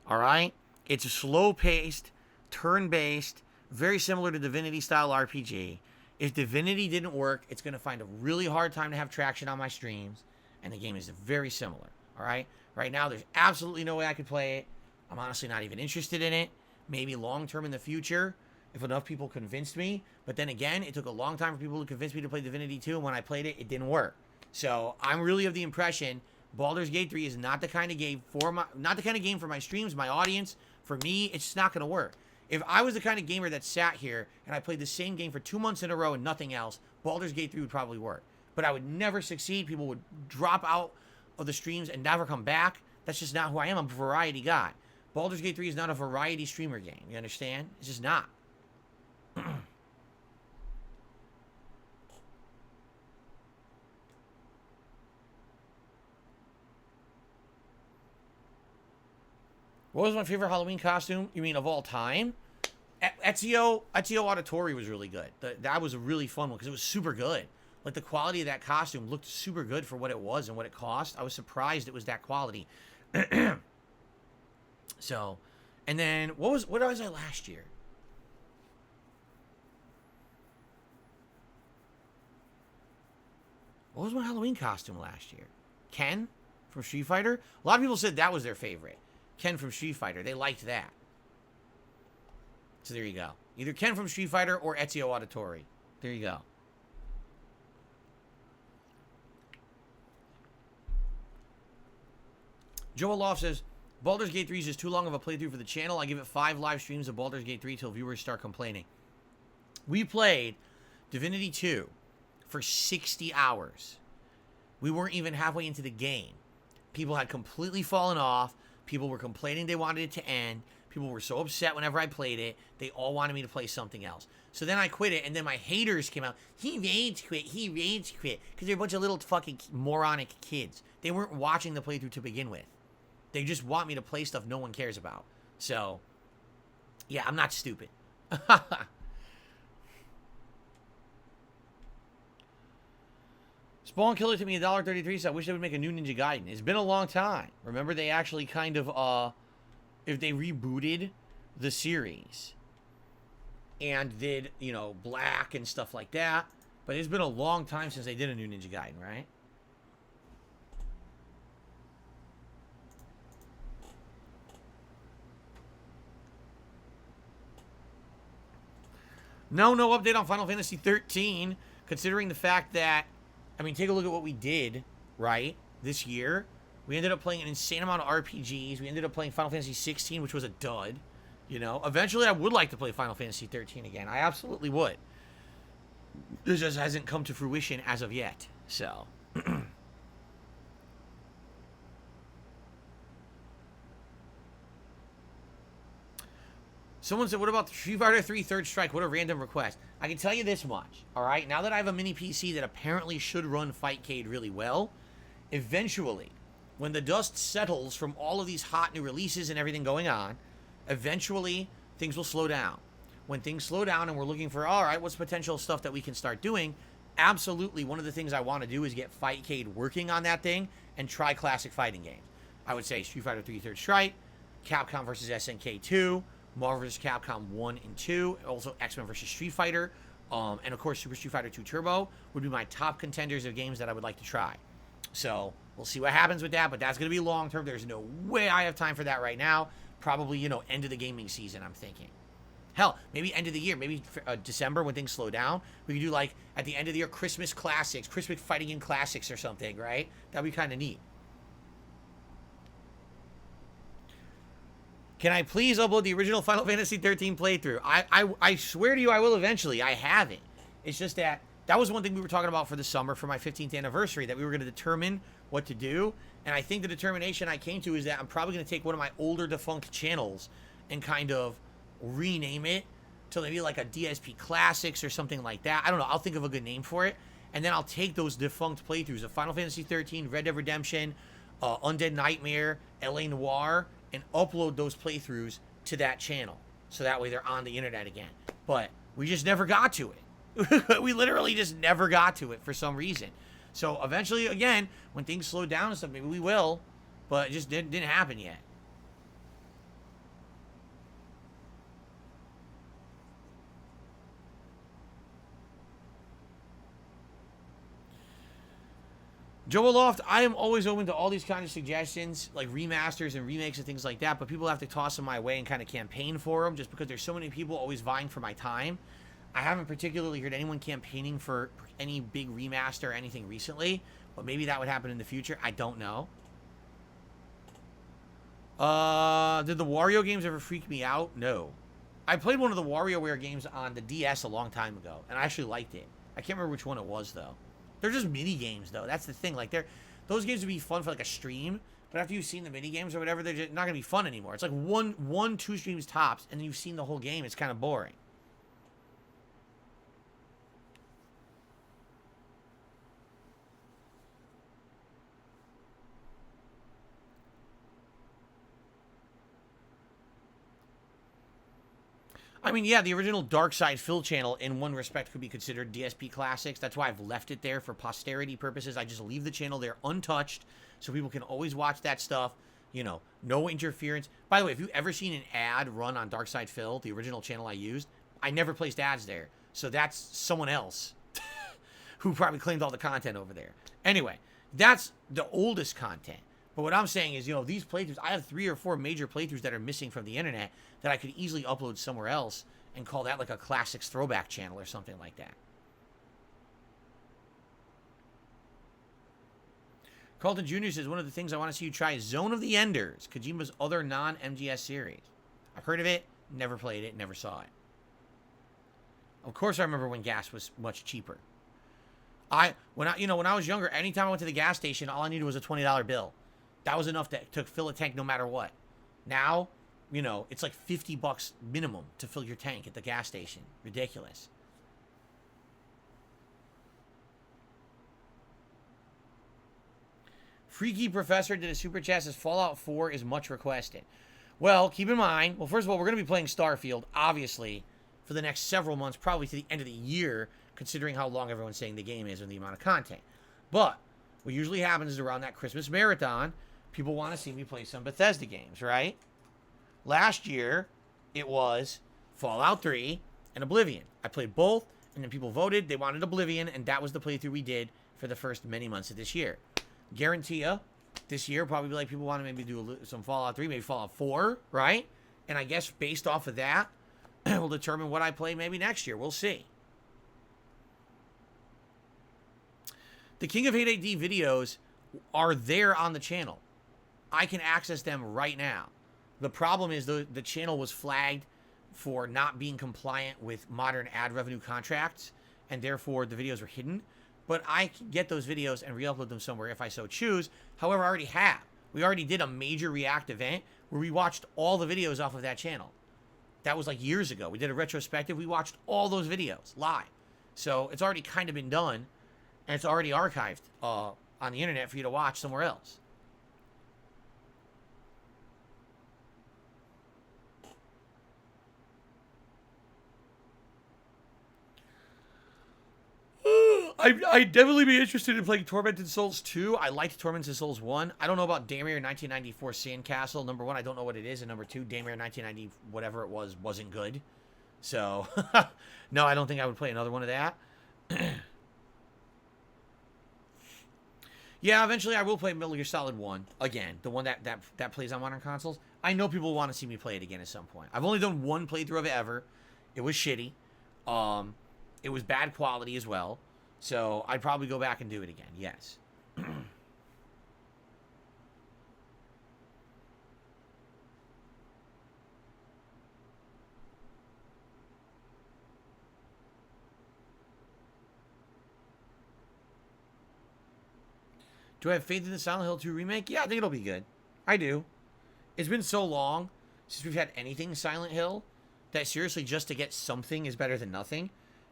All right? It's a slow-paced, turn-based, very similar to Divinity-style RPG. If Divinity didn't work, it's going to find a really hard time to have traction on my streams, and the game is very similar. All right? Right now, there's absolutely no way I could play it. I'm honestly not even interested in it. Maybe long-term in the future, if enough people convinced me. But then again, it took a long time for people to convince me to play Divinity 2, and when I played it, it didn't work. So I'm really of the impression Baldur's Gate 3 is not the kind of game for my streams, my audience. For me, it's just not going to work. If I was the kind of gamer that sat here and I played the same game for 2 months in a row and nothing else, Baldur's Gate 3 would probably work. but I would never succeed. People would drop out of the streams and never come back. That's just not who I am. I'm a variety guy. Baldur's Gate 3 is not a variety streamer game. You understand? It's just not. What was my favorite Halloween costume? You mean of all time? Ezio Auditore was really good. That was a really fun one because it was super good. Like, the quality of that costume looked super good for what it was and what it cost. I was surprised it was that quality. So, and then what was I last year? What was my Halloween costume last year? Ken from Street Fighter? A lot of people said that was their favorite. Ken from Street Fighter. They liked that. So there you go. Either Ken from Street Fighter or Ezio Auditore. There you go. Joel Loft says, Baldur's Gate 3 is just too long of a playthrough for the channel. I give it 5 live streams of Baldur's Gate 3 till viewers start complaining. We played Divinity 2 for 60 hours. We weren't even halfway into the game. People had completely fallen off. People were complaining they wanted it to end. People were so upset whenever I played it. They all wanted me to play something else. So then I quit it, and then my haters came out. He rage quit. He rage quit. Because they're a bunch of little fucking moronic kids. They weren't watching the playthrough to begin with. They just want me to play stuff no one cares about. So, yeah, I'm not stupid. Spawn Killer to me $1.33, so I wish they would make a new Ninja Gaiden. It's been a long time. Remember, they actually kind of, if they rebooted the series and did, you know, Black and stuff like that. But it's been a long time since they did a new Ninja Gaiden, right? No update on Final Fantasy 13, considering the fact that, I mean, take a look at what we did, right, this year. We ended up playing an insane amount of RPGs. We ended up playing Final Fantasy 16, which was a dud. You know, eventually I would like to play Final Fantasy 13 again. I absolutely would. This just hasn't come to fruition as of yet, so. Someone said, what about the Street Fighter 3 Third Strike? What a random request. I can tell you this much, all right? Now that I have a mini PC that apparently should run Fightcade really well, eventually, when the dust settles from all of these hot new releases and everything going on, eventually things will slow down. When things slow down and we're looking for, all right, what's potential stuff that we can start doing, absolutely one of the things I want to do is get Fightcade working on that thing and try classic fighting games. I would say Street Fighter 3 Third Strike, Capcom vs. SNK 2, Marvel vs. Capcom 1 and 2, also X-Men vs. Street Fighter, and of course Super Street Fighter 2 Turbo would be my top contenders of games that I would like to try. So we'll see what happens with that, but that's going to be long term. There's no way I have time for that right now. Probably, you know, end of the gaming season, I'm thinking. Hell, maybe end of the year, maybe December when things slow down. We could do, like, at the end of the year, Christmas classics, Christmas fighting game classics or something, right? That'd be kind of neat. Can I please upload the original Final Fantasy 13 playthrough? I swear to you I will eventually. I have it. It's just that was one thing we were talking about for the summer for my 15th anniversary, that we were going to determine what to do. And I think the determination I came to is that I'm probably going to take one of my older defunct channels and kind of rename it to maybe like a DSP Classics or something like that. I don't know. I'll think of a good name for it. And then I'll take those defunct playthroughs of Final Fantasy 13, Red Dead Redemption, Undead Nightmare, LA Noire, and upload those playthroughs to that channel. So that way they're on the internet again. But we just never got to it. We literally just never got to it for some reason. So eventually, again, when things slow down and stuff, maybe we will. But it just didn't happen yet. Joel Loft, I am always open to all these kind of suggestions, like remasters and remakes and things like that, but people have to toss them my way and kind of campaign for them, just because there's so many people always vying for my time. I haven't particularly heard anyone campaigning for any big remaster or anything recently, but maybe that would happen in the future. I don't know. Did the Wario games ever freak me out? No. I played one of the WarioWare games on the DS a long time ago, and I actually liked it. I can't remember which one it was, though. They're just mini games, though. That's the thing. Like, those games would be fun for like a stream, but after you've seen the mini games or whatever, they're just not gonna be fun anymore. It's like one, 2 streams tops, and then you've seen the whole game. It's kind of boring. I mean, yeah, the original Dark Side Phil channel, in one respect, could be considered DSP Classics. That's why I've left it there for posterity purposes. I just leave the channel there untouched, so people can always watch that stuff. You know, no interference. By the way, if you've ever seen an ad run on Dark Side Phil, the original channel I used, I never placed ads there. So that's someone else who probably claimed all the content over there. Anyway, that's the oldest content. But what I'm saying is, you know, these playthroughs, I have 3 or 4 major playthroughs that are missing from the internet that I could easily upload somewhere else and call that like a classics throwback channel or something like that. Carlton Jr. says, one of the things I want to see you try is Zone of the Enders, Kojima's other non-MGS series. I've heard of it, never played it, never saw it. Of course I remember when gas was much cheaper. When I was younger, anytime I went to the gas station, all I needed was a $20 bill. That was enough to fill a tank no matter what. Now, you know, it's like $50 minimum to fill your tank at the gas station. Ridiculous. Freaky Professor did a super chat says Fallout 4 is much requested. Well, keep in mind, well, first of all, we're going to be playing Starfield, obviously, for the next several months, probably to the end of the year, considering how long everyone's saying the game is and the amount of content. But what usually happens is around that Christmas marathon, people want to see me play some Bethesda games, right? Last year, it was Fallout 3 and Oblivion. I played both, and then people voted. They wanted Oblivion, and that was the playthrough we did for the first many months of this year. Guarantee you, this year, probably like people want to maybe do some Fallout 3, maybe Fallout 4, right? And I guess based off of that, we'll determine what I play maybe next year. We'll see. The King of Hate AD videos are there on the channel. I can access them right now. The problem is the channel was flagged for not being compliant with modern ad revenue contracts, and therefore the videos were hidden. But I can get those videos and re-upload them somewhere if I so choose. However, I already have. We already did a major React event where we watched all the videos off of that channel. That was like years ago. We did a retrospective. We watched all those videos live. So it's already kind of been done, and it's already archived on the internet for you to watch somewhere else. I'd definitely be interested in playing Tormented Souls 2. I liked Tormented Souls 1. I don't know about Damir 1994 Sandcastle. Number 1, I don't know what it is. And number 2, Damir 1990, whatever it was, wasn't good. So, no, I don't think I would play another one of that. Yeah, eventually I will play Metal Gear Solid 1 again. The one that plays on modern consoles. I know people want to see me play it again at some point. I've only done one playthrough of it ever. It was shitty. It was bad quality as well. So I'd probably go back and do it again, yes. Do I have faith in the Silent Hill 2 remake? Yeah, I think it'll be good. I do. It's been so long since we've had anything Silent Hill that seriously just to get something is better than nothing.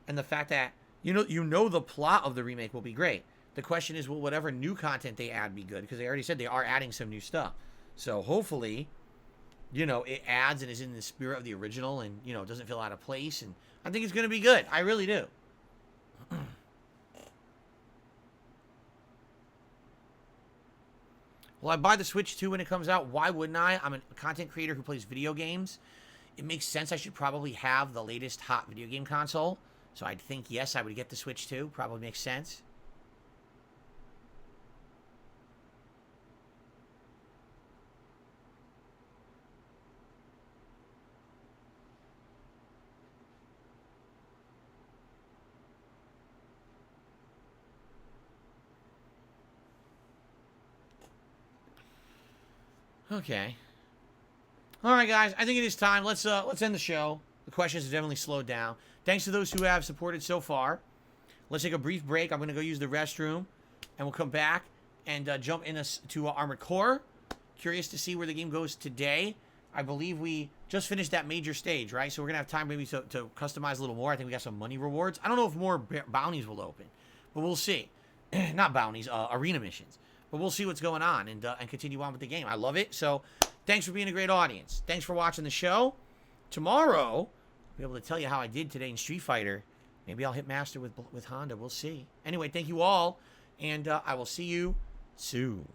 And the fact that you know the plot of the remake will be great. The question is, will whatever new content they add be good? Because they already said they are adding some new stuff. So hopefully, it adds and is in the spirit of the original and, doesn't feel out of place. And I think it's going to be good. I really do. Will I buy the Switch 2 when it comes out? Why wouldn't I? I'm a content creator who plays video games. It makes sense I should probably have the latest hot video game console. So I'd think, yes, I would get the Switch 2. Probably makes sense. Okay. All right, guys. I think it is time. Let's end the show. The questions have definitely slowed down. Thanks to those who have supported so far. let's take a brief break. I'm going to go use the restroom, and we'll come back and jump into Armored Core. Curious to see where the game goes today. I believe we just finished that major stage, right? So we're going to have time maybe to customize a little more. I think we got some money rewards. I don't know if more bounties will open, but we'll see. Not bounties, arena missions. But we'll see what's going on and continue on with the game. I love it. So thanks for being a great audience. Thanks for watching the show. Tomorrow, I'll be able to tell you how I did today in Street Fighter. Maybe I'll hit Master with Honda. We'll see. Anyway, thank you all, and I will see you soon.